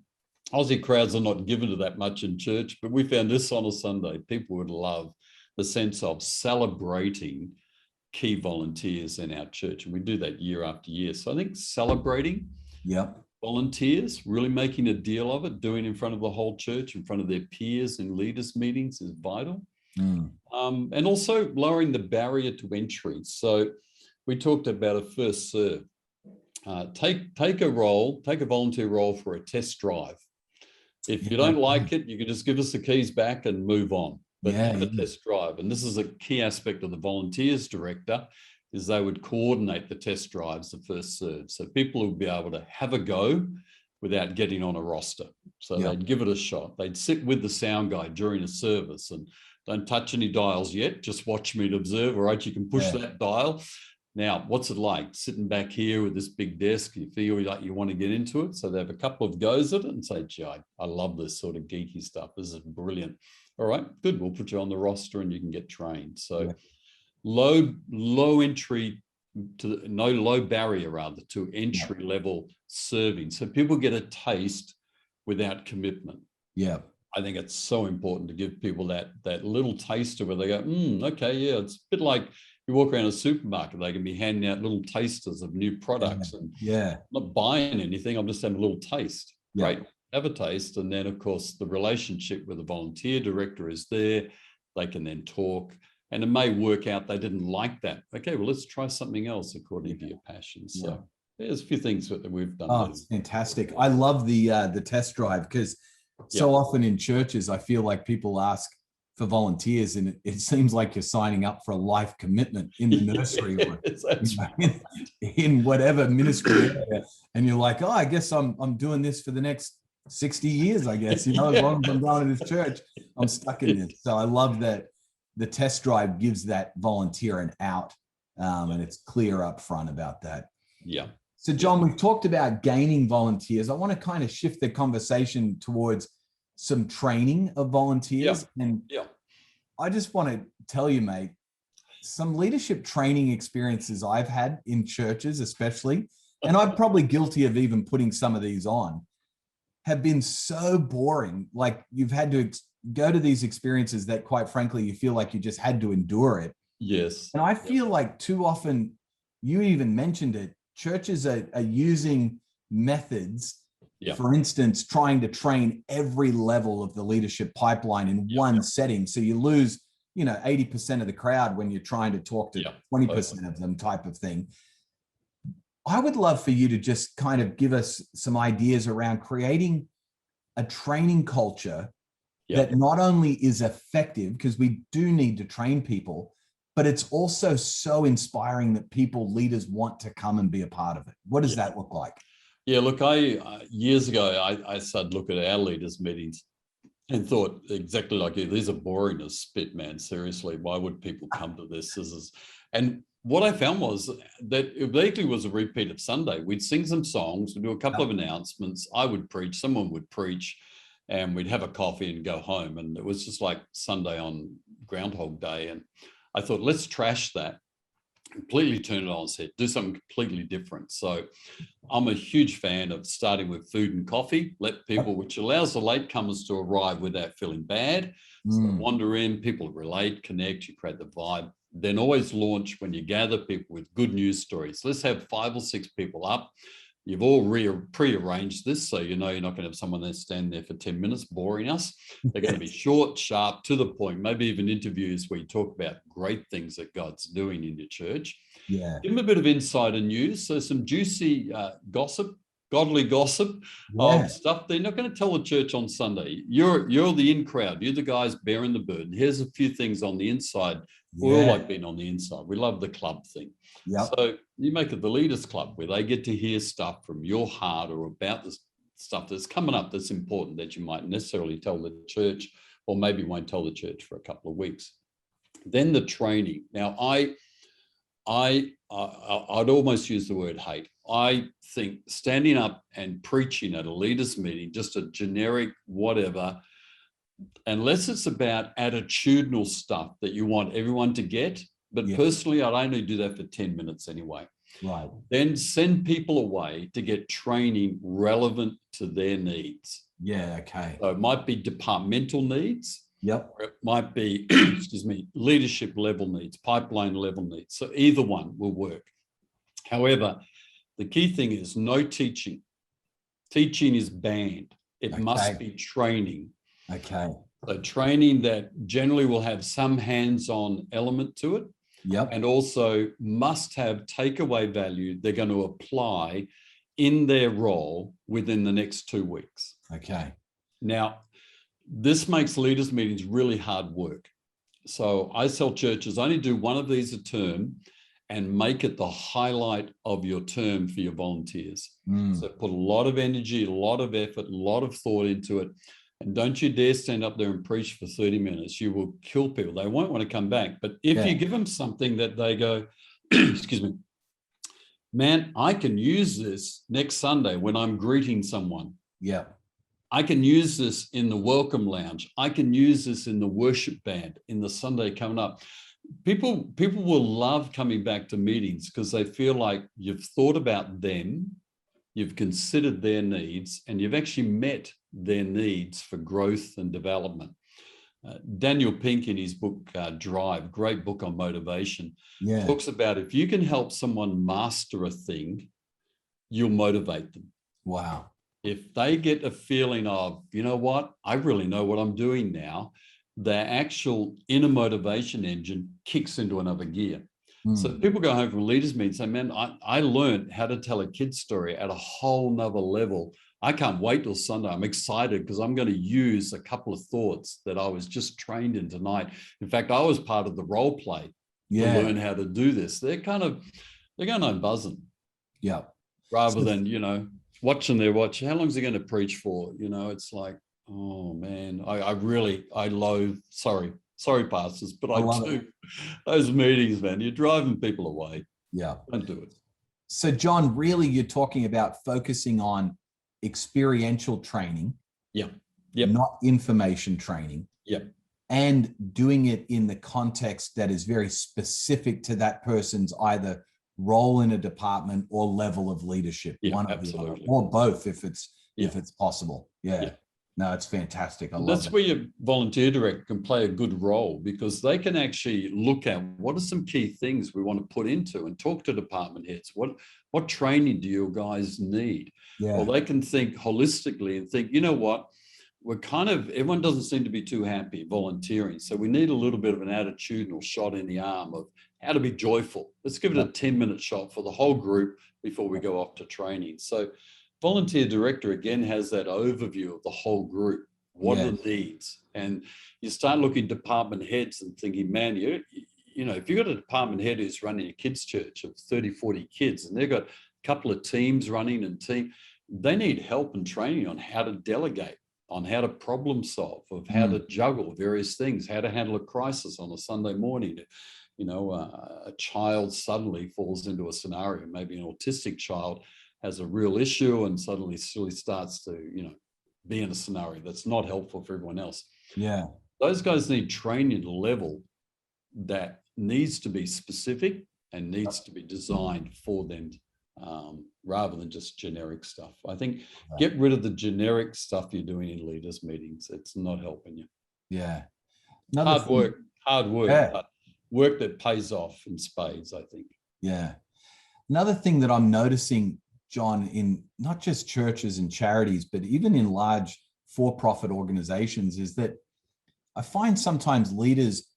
Aussie crowds are not given to that much in church, but we found this on a Sunday, people would love the sense of celebrating key volunteers in our church, and we do that year after year. So I think celebrating volunteers, really making a deal of it, doing in front of the whole church, in front of their peers in leaders meetings is vital. And also lowering the barrier to entry. So we talked about a first serve. Take a volunteer role for a test drive. If you don't like it, you can just give us the keys back and move on. But have a test drive. And this is a key aspect of the volunteers director, is they would coordinate the test drives, the first serve. So people would be able to have a go without getting on a roster. So they'd give it a shot. They'd sit with the sound guy during a service and don't touch any dials yet. Just watch me and observe. All right, you can push that dial. Now, what's it like sitting back here with this big desk? You feel like you want to get into it. So they have a couple of goes at it and say, gee, I love this sort of geeky stuff. This is brilliant. All right, good. We'll put you on the roster and you can get trained. So low entry to no low barrier rather to entry level serving. So people get a taste without commitment. Yeah. I think it's so important to give people that little taster where they go, okay, yeah, it's a bit like you walk around a supermarket, they can be handing out little tasters of new products and I'm not buying anything, I'm just having a little taste. Right. Have a taste. And then of course the relationship with the volunteer director is there. They can then talk and it may work out they didn't like that. Okay, well, let's try something else according to your passion. So there's a few things that we've done. Oh, it's fantastic. I love the test drive because so often in churches, I feel like people ask for volunteers and it seems like you're signing up for a life commitment in the nursery or in whatever ministry area. And you're like, oh, I guess I'm doing this for the next 60 years, I guess, as long as I'm going to this church, I'm stuck in this. So I love that the test drive gives that volunteer an out and it's clear up front about that. Yeah. So John, we've talked about gaining volunteers. I want to kind of shift the conversation towards some training of volunteers. And I just want to tell you, mate, some leadership training experiences I've had in churches, especially, and I'm probably guilty of even putting some of these on, have been so boring. Like you've had to go to these experiences that quite frankly, you feel like you just had to endure it. Yes. And I feel like too often, you even mentioned it, churches are using methods, for instance, trying to train every level of the leadership pipeline in one setting. So you lose, 80% of the crowd when you're trying to talk to 20% of them type of thing. I would love for you to just kind of give us some ideas around creating a training culture that not only is effective, because we do need to train people, but it's also so inspiring that leaders want to come and be a part of it. What does that look like? Yeah, look, years ago, I started looking at our leaders' meetings and thought exactly like you, these are boring as spit, man. Seriously, why would people come to this? And what I found was that it basically was a repeat of Sunday. We'd sing some songs, we'd do a couple of announcements, I would preach, someone would preach, and we'd have a coffee and go home. And it was just like Sunday on Groundhog Day. And I thought, let's trash that, completely turn it on its head, do something completely different. So I'm a huge fan of starting with food and coffee, let people, which allows the latecomers to arrive without feeling bad. So wander in, people relate, connect, you create the vibe. Then always launch when you gather people with good news stories. Let's have 5 or 6 people up. You've all pre-arranged this, so you're not going to have someone there stand there for 10 minutes boring us. They're going to be short, sharp, to the point, maybe even interviews where you talk about great things that God's doing in your church. Yeah. Give them a bit of insider news, so some juicy gossip, godly gossip of stuff they're not going to tell the church on Sunday. You're the in crowd. You're the guys bearing the burden. Here's a few things on the inside. We all like being on the inside. We love the club thing. So you make it the leaders club where they get to hear stuff from your heart or about the stuff that's coming up that's important that you might necessarily tell the church or maybe won't tell the church for a couple of weeks. Then the training. Now, I'd almost use the word hate. I think standing up and preaching at a leaders meeting, just a generic whatever, unless it's about attitudinal stuff that you want everyone to get. But personally, I'd only do that for 10 minutes anyway. Right. Then send people away to get training relevant to their needs. Yeah, okay. So it might be departmental needs. Yep. Or it might be, leadership level needs, pipeline level needs. So either one will work. However, the key thing is no teaching. Teaching is banned. It must be training. Okay. So training that generally will have some hands-on element to it. Yep. And also must have takeaway value they're going to apply in their role within the next 2 weeks. Okay. Now, this makes leaders meetings really hard work. So I tell churches only do one of these a term and make it the highlight of your term for your volunteers. So put a lot of energy, a lot of effort, a lot of thought into it. And don't you dare stand up there and preach for 30 minutes. You will kill people. They won't want to come back. But if you give them something that they go, excuse me, man, I can use this next Sunday when I'm greeting someone. Yeah. I can use this in the welcome lounge. I can use this in the worship band in the Sunday coming up. People will love coming back to meetings because they feel like you've thought about them, you've considered their needs, and you've actually met their needs for growth and development. Daniel Pink, in his book Drive, great book on motivation, talks about if you can help someone master a thing, you'll motivate them. Wow. If they get a feeling of, you know what, I really know what I'm doing now, their actual inner motivation engine kicks into another gear. So people go home from leaders meetings and say, man, I learned how to tell a kid's story at a whole nother level. I can't wait till Sunday. I'm excited because I'm going to use a couple of thoughts that I was just trained in tonight. In fact, I was part of the role play to learn how to do this. They're going on buzzing. Yeah. Rather than, watching their watch. How long is he going to preach for? It's like, oh man, I loathe, sorry pastors, but I do. Those meetings, man, you're driving people away. Yeah. Don't do it. So John, really you're talking about focusing on experiential training. Yeah. Not information training. Yep. And doing it in the context that is very specific to that person's either role in a department or level of leadership. One of the other, or both if it's possible. Yeah. No, it's fantastic. I love That's where your volunteer director can play a good role because they can actually look at what are some key things we want to put into and talk to department heads. What training do you guys need? Yeah. Or they can think holistically and think, you know what, everyone doesn't seem to be too happy volunteering. So we need a little bit of an attitudinal shot in the arm of how to be joyful. Let's give it a 10-minute shot for the whole group before we go off to training. So volunteer director, again, has that overview of the whole group. What are the needs? And you start looking at department heads and thinking, man, if you've got a department head who's running a kids' church of 30, 40 kids, and they've got a couple of teams running they need help and training on how to delegate, on how to problem solve, of how to juggle various things, how to handle a crisis on a Sunday morning. A child suddenly falls into a scenario, maybe an autistic child has a real issue and suddenly starts to, be in a scenario that's not helpful for everyone else. Yeah. Those guys need training at a level that needs to be specific and needs to be designed for them rather than just generic stuff. I think get rid of the generic stuff you're doing in leaders meetings. It's not helping you. Yeah. Hard work, but work that pays off in spades, I think. Yeah. Another thing that I'm noticing, John, in not just churches and charities, but even in large for-profit organizations, is that I find sometimes leaders,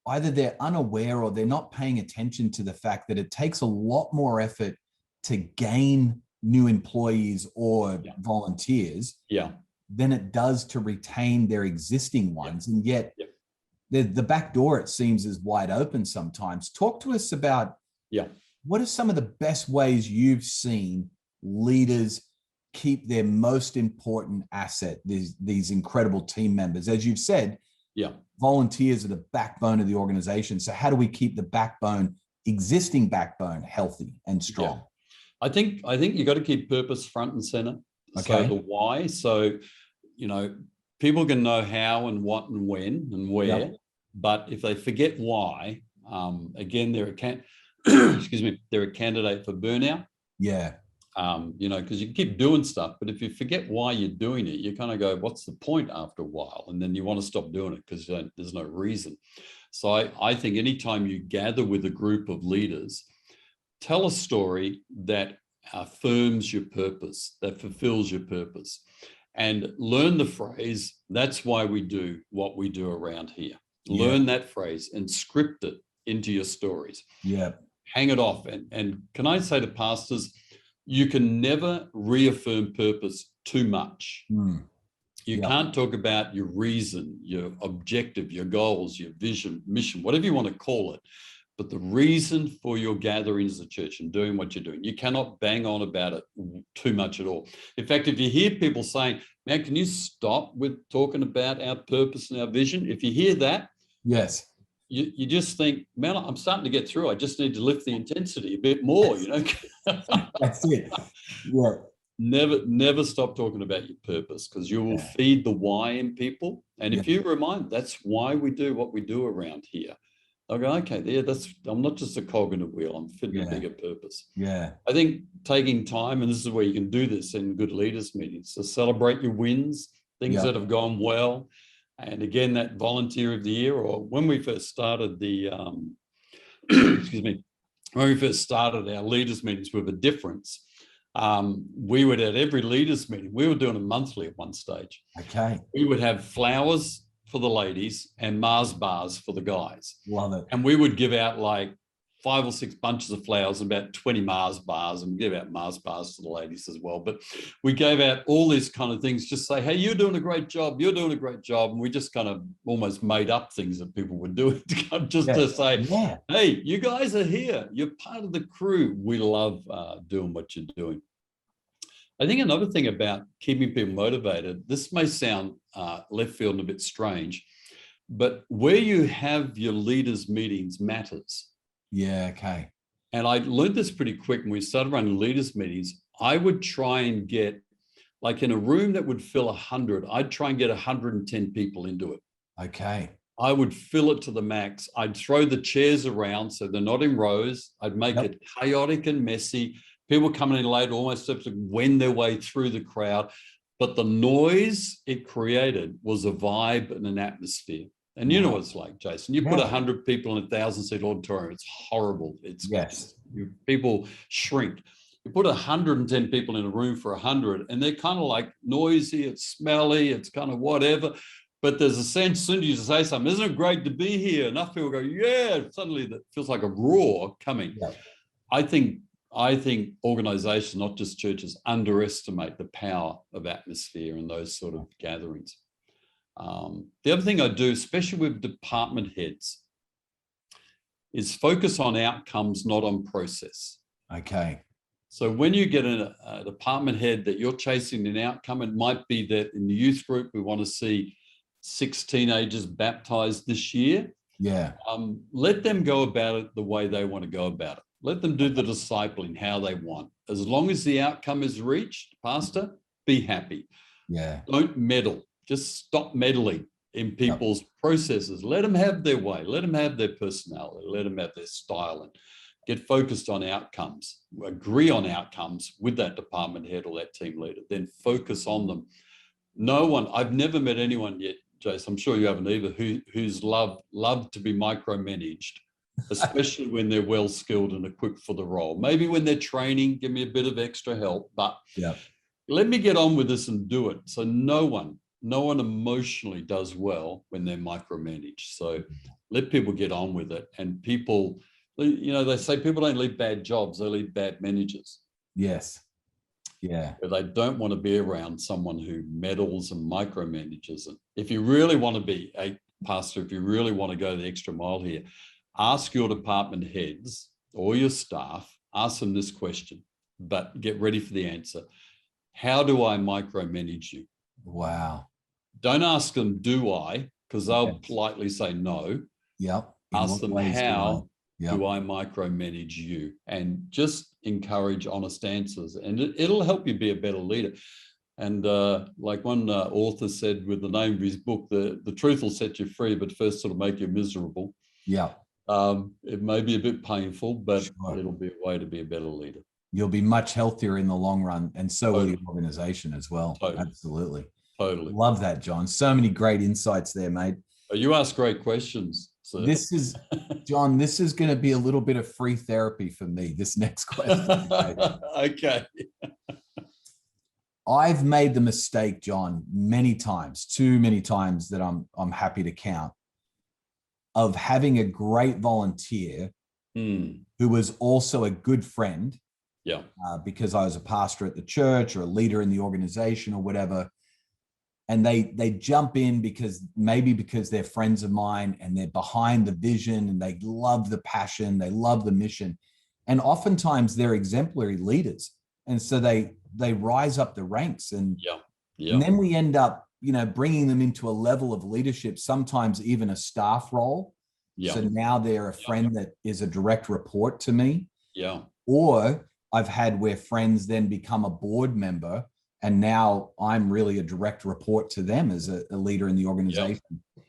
either they're unaware or they're not paying attention to the fact that it takes a lot more effort to gain new employees or volunteers than it does to retain their existing ones. And yet the back door, it seems, is wide open sometimes. Talk to us about what are some of the best ways you've seen leaders keep their most important asset, these incredible team members? As you've said, volunteers are the backbone of the organization. So how do we keep the existing backbone healthy and strong? I think you got to keep purpose front and center. Okay. So the why. So, people can know how and what and when and where, but if they forget why, again, they're a candidate for burnout. Yeah. Because you keep doing stuff, but if you forget why you're doing it, you kind of go, what's the point after a while? And then you want to stop doing it because there's no reason. So I think anytime you gather with a group of leaders, tell a story that affirms your purpose, that fulfills your purpose. and learn the phrase, that's why we do what we do around here. Learn that phrase and script it into your stories. Yeah. Hang it off. And can I say to pastors, you can never reaffirm purpose too much. You can't talk about your reason, your objective, your goals, your vision, mission, whatever you want to call it. But the reason for your gathering as a church and doing what you're doing, you cannot bang on about it too much at all. In fact, if you hear people saying, man, can you stop with talking about our purpose and our vision? If you hear that, yes, you just think, man, I'm starting to get through. I just need to lift the intensity a bit more, you know. That's it. Yeah. Never stop talking about your purpose, because you will feed the why in people. And if you remind, that's why we do what we do around here. I'll go, okay, I'm not just a cog in a wheel, I'm fitting a bigger purpose. Yeah. I think taking time, and this is where you can do this in good leaders meetings, to celebrate your wins, things that have gone well. And again, that volunteer of the year, or when we first started the, excuse me, when we first started our leaders meetings with a difference, we would, at every leaders meeting, we were doing a monthly at one stage. Okay. We would have flowers for the ladies and Mars bars for the guys. Love it. And we would give out like 5 or 6 bunches of flowers and about 20 Mars bars, and give out Mars bars to the ladies as well. But we gave out all these kind of things, just say, hey, you're doing a great job. You're doing a great job. And we just kind of almost made up things that people were doing to say, hey, you guys are here. You're part of the crew. We love doing what you're doing. I think another thing about keeping people motivated, this may sound left field and a bit strange, but where you have your leaders meetings matters. Yeah, okay. And I learned this pretty quick when we started running leaders meetings. I would try and get, like in a room that would fill 100, I'd try and get 110 people into it. Okay. I would fill it to the max. I'd throw the chairs around so they're not in rows. I'd make it chaotic and messy. People coming in late almost have to wend their way through the crowd. But the noise it created was a vibe and an atmosphere. And you know what it's like, Jason. You put 100 people in a 1,000-seat auditorium, it's horrible. It's people shrink. You put 110 people in a room for 100, and they're kind of like noisy, it's smelly, it's kind of whatever. But there's a sense, as soon as you say something, isn't it great to be here? Enough people go, yeah, suddenly that feels like a roar coming. Yeah. I think organizations, not just churches, underestimate the power of atmosphere and those sort of gatherings. The other thing I do, especially with department heads, is focus on outcomes, not on process. Okay. So when you get a department head that you're chasing an outcome, it might be that in the youth group, we want to see 6 teenagers baptized this year. Yeah. Let them go about it the way they want to go about it. Let them do the discipling how they want. As long as the outcome is reached, Pastor, be happy. Yeah. Don't meddle. Just stop meddling in people's processes. Let them have their way. Let them have their personality. Let them have their style, and get focused on outcomes. Agree on outcomes with that department head or that team leader. Then focus on them. No one, I've never met anyone yet, Jace, I'm sure you haven't either, who's loved to be micromanaged, especially when they're well skilled and equipped for the role. Maybe when they're training, give me a bit of extra help, but let me get on with this and do it. So no one emotionally does well when they're micromanaged. So let people get on with it. And people, you know, they say people don't leave bad jobs, they leave bad managers. Yes. Yeah. But they don't want to be around someone who meddles and micromanages. And if you really want to be a pastor, if you really want to go the extra mile here, ask your department heads or your staff, ask them this question, but get ready for the answer. How do I micromanage you? Wow. Don't ask them, do I? Because they'll politely say no. Yep. Ask them, how do I micromanage you? And just encourage honest answers, and it'll help you be a better leader. And like one author said with the name of his book, the truth will set you free, but first it'll make you miserable. Yeah. It may be a bit painful, but it'll be a way to be a better leader. You'll be much healthier in the long run, and so will your organization as well. Absolutely. Totally. Love that, John. So many great insights there, mate. You ask great questions. So. This is, John, this is going to be a little bit of free therapy for me, this next question. Okay. I've made the mistake, John, many times, too many times that I'm happy to count, of having a great volunteer who was also a good friend. Yeah. Because I was a pastor at the church or a leader in the organization or whatever. And they jump in because they're friends of mine and they're behind the vision and they love the passion, they love the mission. And oftentimes they're exemplary leaders. And so they rise up the ranks and then we end up, bringing them into a level of leadership, sometimes even a staff role. Yeah. So now they're a friend that is a direct report to me. Yeah. Or I've had where friends then become a board member and now I'm really a direct report to them as a leader in the organization. Yep.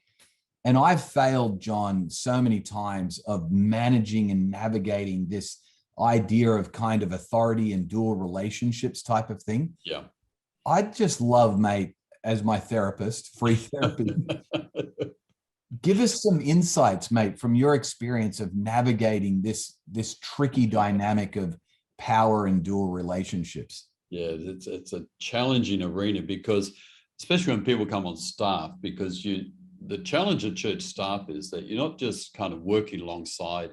And I've failed, John, so many times of managing and navigating this idea of kind of authority and dual relationships type of thing. Yeah. I just love, mate, as my therapist, free therapy. Give us some insights, mate, from your experience of navigating this tricky dynamic of power and dual relationships. Yeah, it's a challenging arena because, especially when people come on staff, because the challenge of church staff is that you're not just kind of working alongside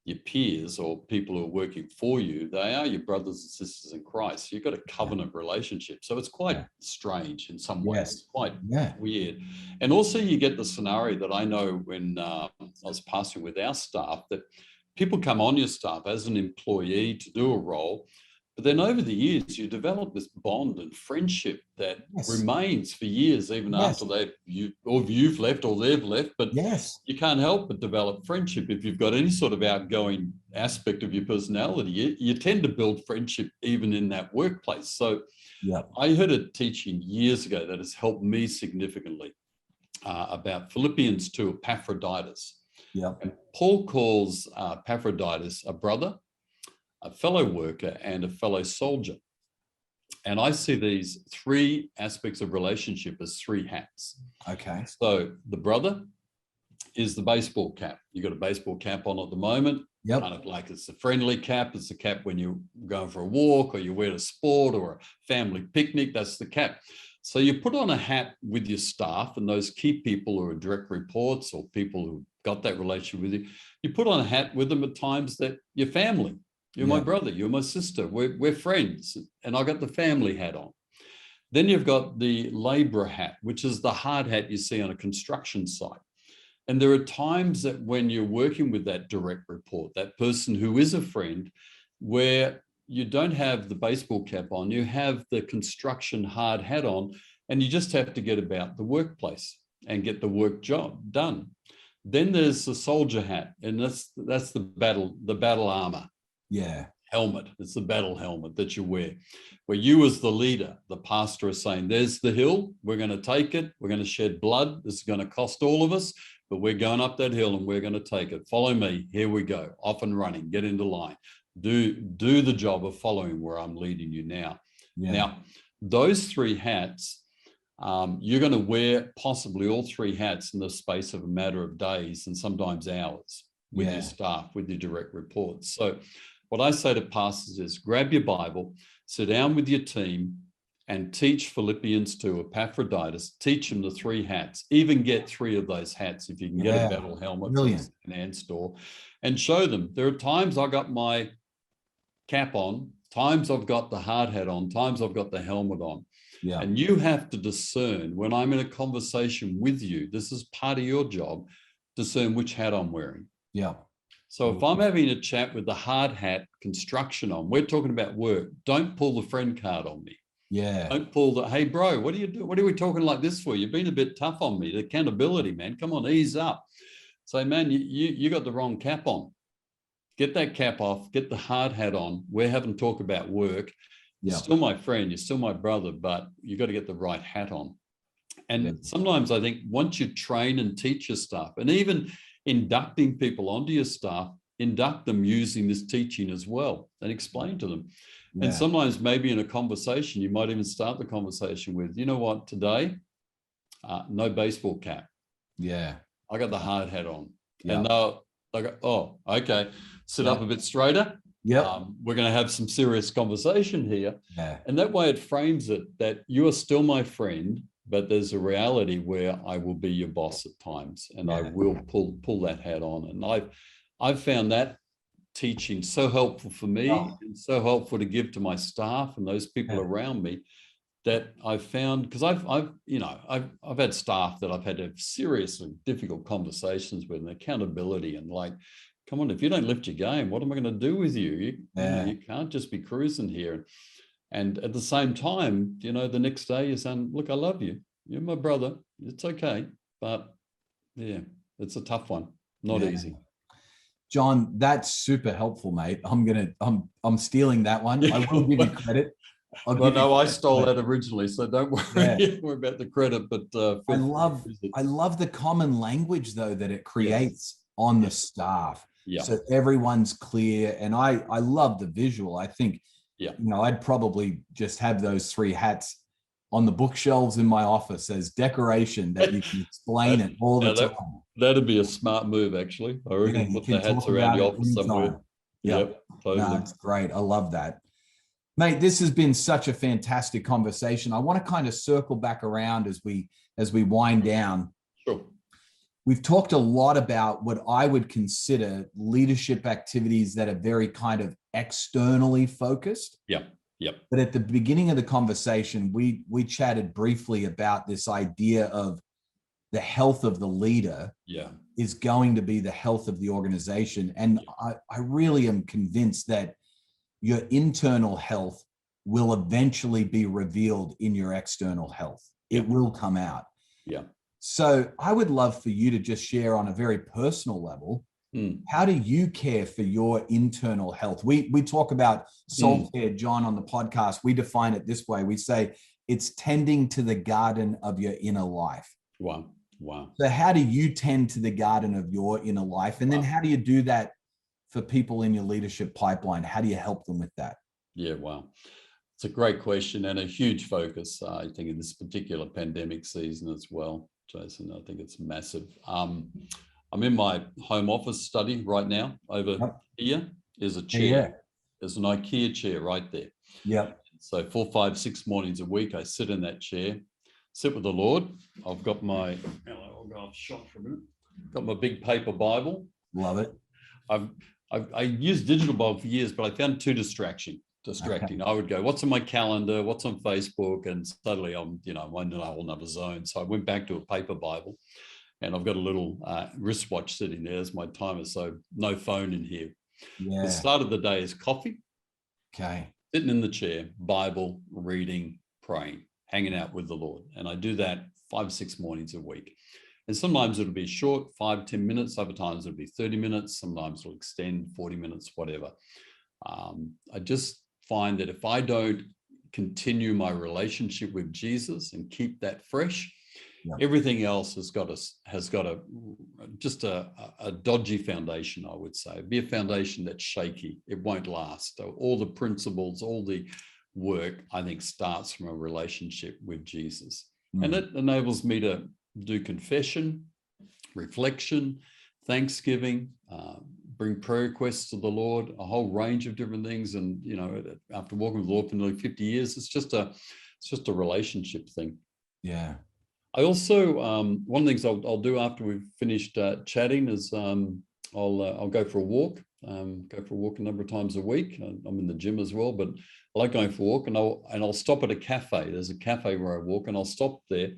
your peers or people who are working for you. They are your brothers and sisters in Christ. You've got a covenant relationship. So it's quite strange in some ways. It's quite weird. And also you get the scenario that I know when I was pastoring with our staff, that people come on your staff as an employee to do a role, but then over the years, you develop this bond and friendship that remains for years, even after you've left or they've left. But you can't help but develop friendship. If you've got any sort of outgoing aspect of your personality, you tend to build friendship even in that workplace. So I heard a teaching years ago that has helped me significantly about Philippians 2, Epaphroditus. Yeah. And Paul calls Epaphroditus a brother, a fellow worker, and a fellow soldier. And I see these three aspects of relationship as three hats. Okay. So the brother is the baseball cap. You've got a baseball cap on at the moment. Yep. Kind of like it's a friendly cap. It's a cap when you're going for a walk or you wear a sport or a family picnic. That's the cap. So you put on a hat with your staff and those key people who are direct reports or people who got that relationship with you. You put on a hat with them at times that you're family. You're my brother, you're my sister, we're friends, and I got the family hat on. Then you've got the laborer hat, which is the hard hat you see on a construction site. And there are times that when you're working with that direct report, that person who is a friend, where you don't have the baseball cap on, you have the construction hard hat on, and you just have to get about the workplace and get the work job done. Then there's the soldier hat, and that's the battle armor. Yeah. Helmet. It's the battle helmet that you wear, where you as the leader, the pastor, is saying, there's the hill, we're going to take it, we're going to shed blood, this is going to cost all of us, but we're going up that hill and we're going to take it. Follow me, here we go, off and running, get into line, do the job of following where I'm leading you now. Yeah. Now, those three hats, you're going to wear possibly all three hats in the space of a matter of days and sometimes hours with your staff, with your direct reports. So what I say to pastors is grab your Bible, sit down with your team and teach Philippians 2, Epaphroditus, teach them the three hats, even get three of those hats if you can get a battle helmet from a second-hand store, and show them. There are times I got my cap on, times I've got the hard hat on, times I've got the helmet on. Yeah. And you have to discern when I'm in a conversation with you, this is part of your job, discern which hat I'm wearing. Yeah. So if I'm having a chat with the hard hat construction on, we're talking about work, don't pull the friend card on me. Yeah. Don't pull the, hey, bro, what are you doing? What are we talking like this for? You've been a bit tough on me. The accountability, man. Come on, ease up. Say, man, you got the wrong cap on. Get that cap off. Get the hard hat on. We're having to talk about work. You're still my friend. You're still my brother, but you got to get the right hat on. And sometimes I think once you train and teach your staff, and even inducting people onto your staff, induct them using this teaching as well and explain to them. And sometimes maybe in a conversation, you might even start the conversation with, you know what, today, no baseball cap. Yeah. I got the hard hat on. And they'll go, oh, okay. Sit up a bit straighter. we're going to have some serious conversation here. Yeah. And that way it frames it that you are still my friend, but there's a reality where I will be your boss at times, and I will pull that hat on. And I've found that teaching so helpful for me and so helpful to give to my staff and those people around me, that I've found, because I've had staff that I've had to have seriously difficult conversations with, and accountability, and like, come on, if you don't lift your game, what am I going to do with you? You can't just be cruising here. And at the same time, the next day you're saying, look, I love you. You're my brother. It's okay. But yeah, it's a tough one. Not easy. John, that's super helpful, mate. I'm stealing that one. I will give you credit. I stole that originally, so don't worry, worry about the credit. But I love the common language though that it creates on the staff. Yeah. So everyone's clear, and I love the visual. I think, I'd probably just have those 3 hats on the bookshelves in my office as decoration that you can explain it all the time. That'd be a smart move, actually. I reckon put the hats around the office somewhere. Yep, totally. No, it's great. I love that. Mate, this has been such a fantastic conversation. I want to kind of circle back around as we wind down. Sure. We've talked a lot about what I would consider leadership activities that are very kind of externally focused. Yep. But at the beginning of the conversation, we chatted briefly about this idea of the health of the leader is going to be the health of the organization. And I really am convinced that your internal health will eventually be revealed in your external health. It will come out. Yeah. So I would love for you to just share on a very personal level, how do you care for your internal health? We talk about soul care, John, on the podcast. We define it this way. We say it's tending to the garden of your inner life. Wow. So how do you tend to the garden of your inner life? And then how do you do that for people in your leadership pipeline? How do you help them with that? Yeah, wow. It's a great question and a huge focus, I think, in this particular pandemic season as well, Jason. I think it's massive. I'm in my home office study right now. Over here is a chair. There's an IKEA chair right there. Yep. So 4, 5, 6 mornings a week, I sit in that chair, sit with the Lord. I've got my, I'll go off shot for a minute. Got my big paper Bible. Love it. I used digital Bible for years, but I found too distracting. Okay. I would go, what's on my calendar? What's on Facebook? And suddenly I'm in a whole nother zone. So I went back to a paper Bible, and I've got a little wristwatch sitting there as my timer. So no phone in here. Yeah. The start of the day is coffee. Okay. Sitting in the chair, Bible, reading, praying, hanging out with the Lord. And I do that 5, 6 mornings a week. And sometimes it'll be short, 5, 10 minutes. Other times it'll be 30 minutes. Sometimes it'll extend 40 minutes, whatever. I just find that if I don't continue my relationship with Jesus and keep that fresh, everything else has got a dodgy foundation, I would say. It'd be a foundation that's shaky. It won't last. So all the principles, all the work, I think, starts from a relationship with Jesus. And it enables me to do confession, reflection, thanksgiving, bring prayer requests to the Lord, a whole range of different things. And, after walking with the Lord for nearly 50 years, it's just a relationship thing. Yeah. I also, one of the things I'll do after we've finished chatting is I'll go for a walk. Go for a walk a number of times a week. I'm in the gym as well, but I like going for a walk, and I'll stop at a cafe. There's a cafe where I walk, and I'll stop there,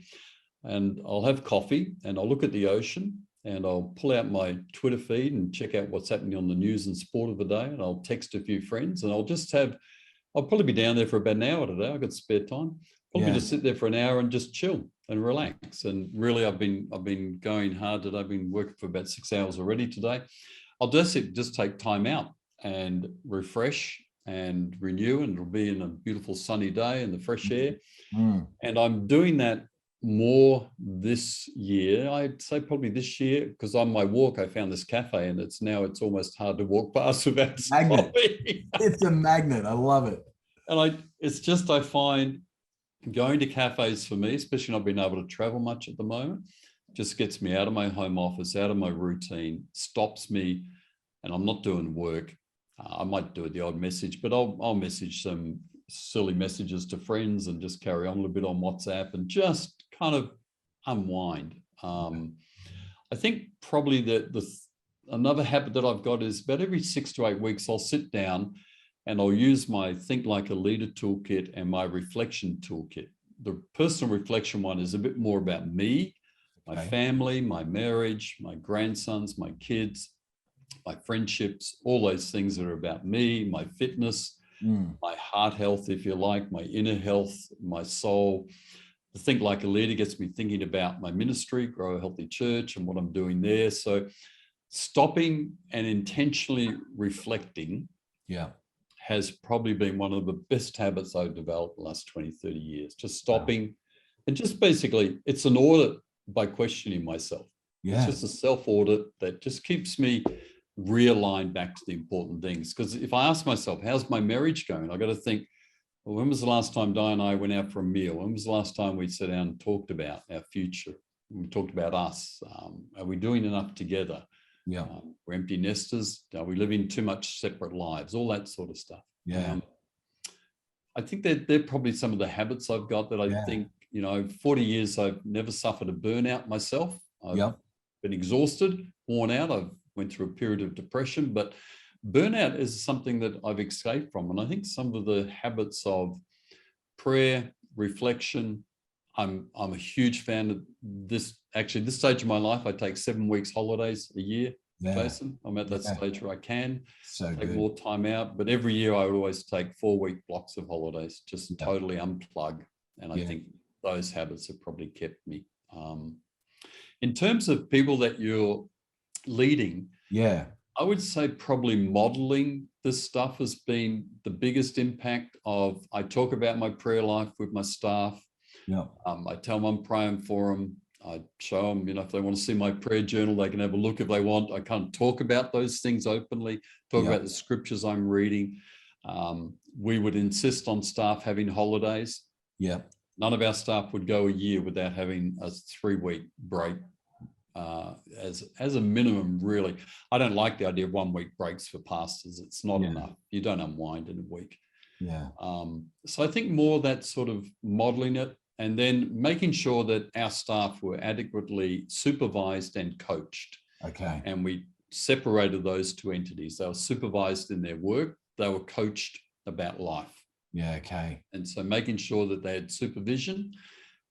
and I'll have coffee, and I'll look at the ocean, and I'll pull out my Twitter feed and check out what's happening on the news and sport of the day, and I'll text a few friends, and I'll probably be down there for about an hour today. I've got spare time. Probably just sit there for an hour and just chill and relax. And really, I've been going hard today. I've been working for about 6 hours already today. I'll just take time out and refresh and renew, and it'll be in a beautiful sunny day in the fresh air. And I'm doing that more this year. I'd say probably this year, because on my walk, I found this cafe, and it's almost hard to walk past without stopping. It's a magnet. I love it. And I find going to cafes for me, especially not being able to travel much at the moment, just gets me out of my home office, out of my routine, stops me, and I'm not doing work. I might do the odd message, but I'll message some silly messages to friends and just carry on a little bit on WhatsApp and just kind of unwind. I think probably another habit that I've got is about every 6 to 8 weeks, I'll sit down and I'll use my Think Like a Leader toolkit and my reflection toolkit. The personal reflection one is a bit more about me, my family, my marriage, my grandsons, my kids, my friendships, all those things that are about me, my fitness, my heart health, if you like, my inner health, my soul. The Think Like a Leader gets me thinking about my ministry, Grow a Healthy Church, and what I'm doing there. So stopping and intentionally reflecting has probably been one of the best habits I've developed the last 20, 30 years. Just stopping and just basically, it's an audit by questioning myself. It's just a self-audit that just keeps me realigned back to the important things. Because if I ask myself, how's my marriage going? I've got to think, well, when was the last time Di and I went out for a meal? When was the last time we sat down and talked about our future? We talked about us. Are we doing enough together? We're empty nesters. Are we living too much separate lives? All that sort of stuff. I think that they're probably some of the habits I've got that I think, 40 years, I've never suffered a burnout myself. I've been exhausted, worn out. I've went through a period of depression, but burnout is something that I've escaped from. And I think some of the habits of prayer, reflection, I'm a huge fan of this. Actually, this stage of my life, I take 7 weeks holidays a year, Jason. I'm at that stage where I can take more time out. But every year I would always take 4-week blocks of holidays, just totally unplug. And I think those habits have probably kept me. In terms of people that you're leading, I would say probably modeling this stuff has been the biggest impact of, I talk about my prayer life with my staff. I tell them I'm praying for them. I show them, if they want to see my prayer journal, they can have a look if they want. I can't talk about those things openly, talk about the scriptures I'm reading. We would insist on staff having holidays. None of our staff would go a year without having a 3-week break. As a minimum, really. I don't like the idea of 1-week breaks for pastors. It's not enough. You don't unwind in a week. So I think more that sort of modeling it, and then making sure that our staff were adequately supervised and coached. And we separated those two entities. They were supervised in their work. They were coached about life. And so making sure that they had supervision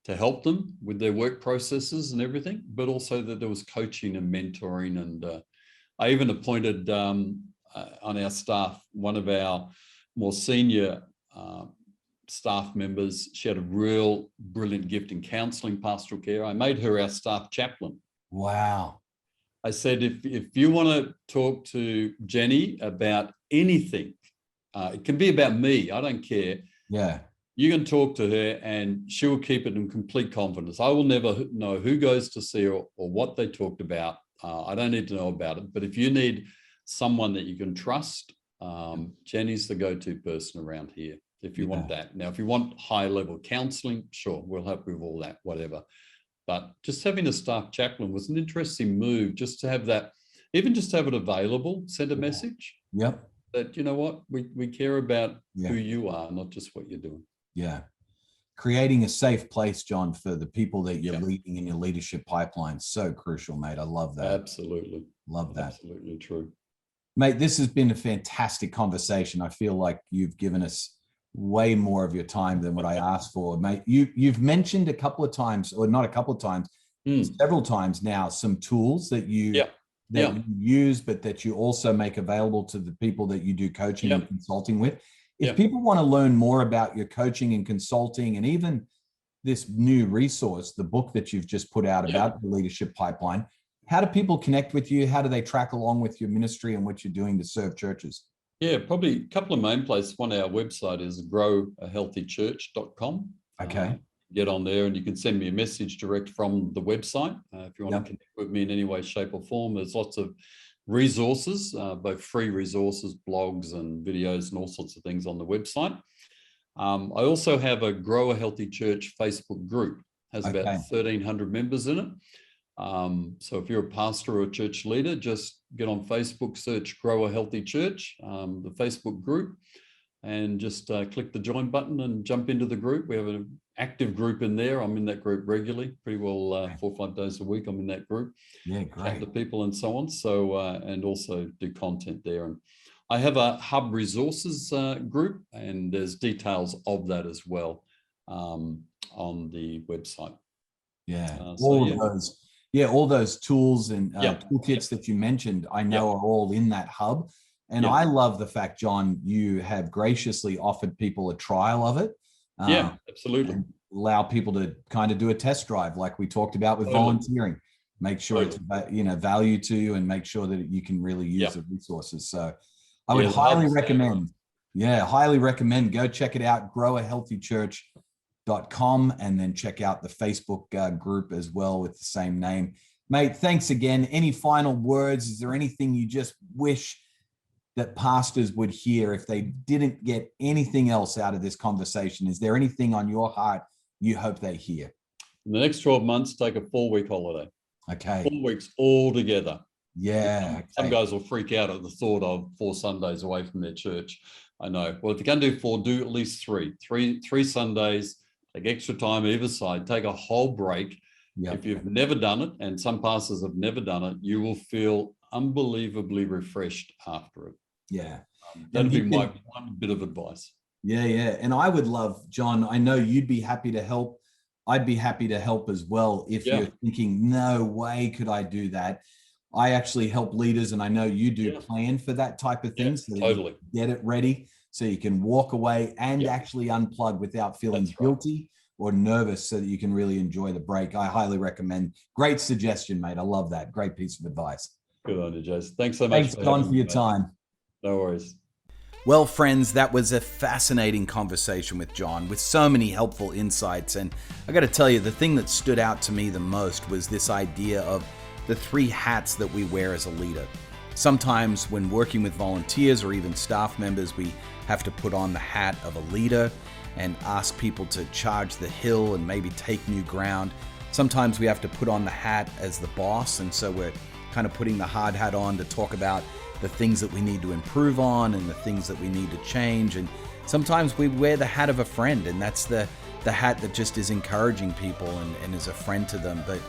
to help them with their work processes and everything, but also that there was coaching and mentoring. And I even appointed on our staff, one of our more senior staff members. She had a real brilliant gift in counseling, pastoral care. I made her our staff chaplain. I said, if you want to talk to Jenny about anything, it can be about me, I don't care. You can talk to her and she will keep it in complete confidence. I will never know who goes to see her or what they talked about. I don't need to know about it. But if you need someone that you can trust, Jenny's the go-to person around here if you want that. Now, if you want high-level counseling, sure, we'll help with all that, whatever. But just having a staff chaplain was an interesting move, just to have that, even just have it available, send a message. That, you know what, we care about who you are, not just what you're doing. Creating a safe place, John, for the people that you're leading in your leadership pipeline. So crucial, mate. I love that. Absolutely. Love that. Absolutely true. Mate, this has been a fantastic conversation. I feel like you've given us way more of your time than what I asked for. Mate, you've mentioned a couple of times, or not a couple of times, several times now, some tools that you you use, but that you also make available to the people that you do coaching and consulting with. If people want to learn more about your coaching and consulting, and even this new resource, the book that you've just put out about the leadership pipeline, how do people connect with you? How do they track along with your ministry and what you're doing to serve churches? Probably a couple of main places. One, our website is growahealthychurch.com. Get on there and you can send me a message direct from the website. If you want to connect with me in any way, shape or form, there's lots of resources, both free resources, blogs and videos and all sorts of things on the website. I also have a Grow a Healthy Church Facebook group. Has about 1,300 members in it. So if you're a pastor or a church leader, just get on Facebook, search Grow a Healthy Church, the Facebook group, and just click the join button and jump into the group. We have an active group in there. I'm in that group regularly, pretty well 4 or 5 days a week. I'm in that group. Yeah, great. Chat to people and so on. So, and also do content there. And I have a Hub Resources group, and there's details of that as well on the website. Yeah, all those tools and toolkits that you mentioned, I know are all in that hub. And I love the fact, John, you have graciously offered people a trial of it. Absolutely. Allow people to kind of do a test drive like we talked about with volunteering. Make sure it's value to you, and make sure that you can really use the resources. So I would highly recommend. Highly recommend. Go check it out, growahealthychurch.com, and then check out the Facebook group as well with the same name. Mate, thanks again. Any final words? Is there anything you just wish that pastors would hear if they didn't get anything else out of this conversation? Is there anything on your heart you hope they hear? In the next 12 months, take a 4-week holiday. Okay. 4 weeks all together. Yeah. Some guys will freak out at the thought of 4 Sundays away from their church. I know. Well, if you can do 4, do at least 3. Three Sundays, take extra time either side, take a whole break. Yep. If you've never done it, and some pastors have never done it, you will feel unbelievably refreshed after it. Yeah. That'd be my one bit of advice. Yeah. And I would love, John, I know you'd be happy to help. I'd be happy to help as well. If you're thinking, no way could I do that. I actually help leaders, and I know you do plan for that type of thing. So totally. You get it ready so you can walk away and actually unplug without feeling guilty or nervous, so that you can really enjoy the break. I highly recommend. Great suggestion, mate. I love that. Great piece of advice. Good on you, Jason. Thanks so much. Thanks, John, for your time. No worries. Well, friends, that was a fascinating conversation with John with so many helpful insights. And I got to tell you, the thing that stood out to me the most was this idea of the 3 hats that we wear as a leader. Sometimes when working with volunteers or even staff members, we have to put on the hat of a leader and ask people to charge the hill and maybe take new ground. Sometimes we have to put on the hat as the boss, and so we're kind of putting the hard hat on to talk about the things that we need to improve on and the things that we need to change. And sometimes we wear the hat of a friend, and that's the hat that just is encouraging people and is a friend to them. But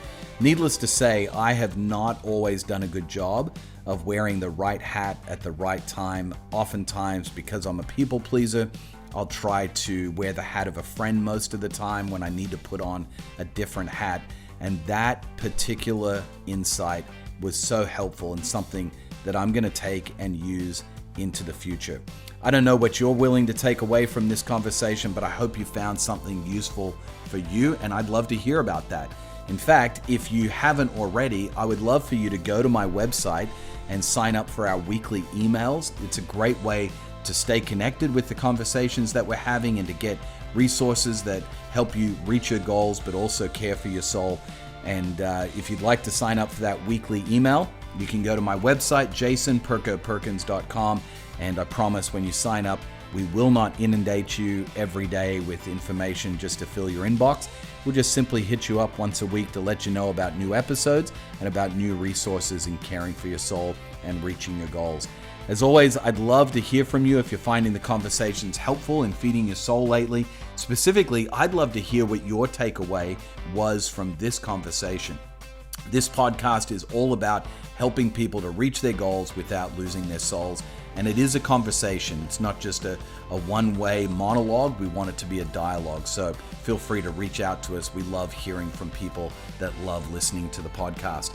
needless to say, I have not always done a good job of wearing the right hat at the right time. Oftentimes, because I'm a people pleaser, I'll try to wear the hat of a friend most of the time when I need to put on a different hat. And that particular insight was so helpful and something that I'm going to take and use into the future. I don't know what you're willing to take away from this conversation, but I hope you found something useful for you, and I'd love to hear about that. In fact, if you haven't already, I would love for you to go to my website and sign up for our weekly emails. It's a great way to stay connected with the conversations that we're having and to get resources that help you reach your goals, but also care for your soul. And if you'd like to sign up for that weekly email, you can go to my website, jasonperkoperkins.com, and I promise when you sign up, we will not inundate you every day with information just to fill your inbox. We'll just simply hit you up once a week to let you know about new episodes and about new resources in caring for your soul and reaching your goals. As always, I'd love to hear from you if you're finding the conversations helpful in feeding your soul lately. Specifically, I'd love to hear what your takeaway was from this conversation. This podcast is all about helping people to reach their goals without losing their souls. And it is a conversation. It's not just a one-way monologue. We want it to be a dialogue. So feel free to reach out to us. We love hearing from people that love listening to the podcast.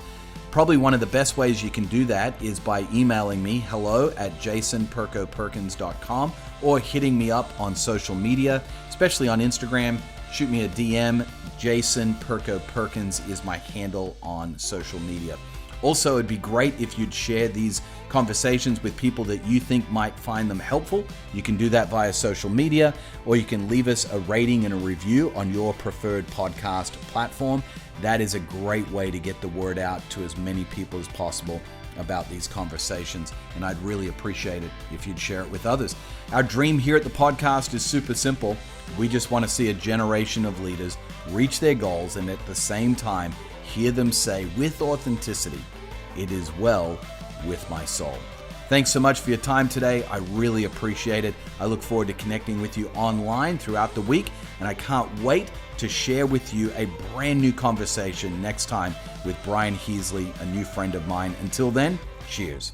Probably one of the best ways you can do that is by emailing me, hello@jasonperkoperkins.com, or hitting me up on social media, especially on Instagram. Shoot me a DM. Jason Perko Perkins is my handle on social media. Also, it'd be great if you'd share these conversations with people that you think might find them helpful. You can do that via social media, or you can leave us a rating and a review on your preferred podcast platform. That is a great way to get the word out to as many people as possible about these conversations, and I'd really appreciate it if you'd share it with others. Our dream here at the podcast is super simple. We just want to see a generation of leaders reach their goals and at the same time hear them say with authenticity, "It is well with my soul." Thanks so much for your time today. I really appreciate it. I look forward to connecting with you online throughout the week, and I can't wait to share with you a brand new conversation next time with Brian Heasley, a new friend of mine. Until then, cheers.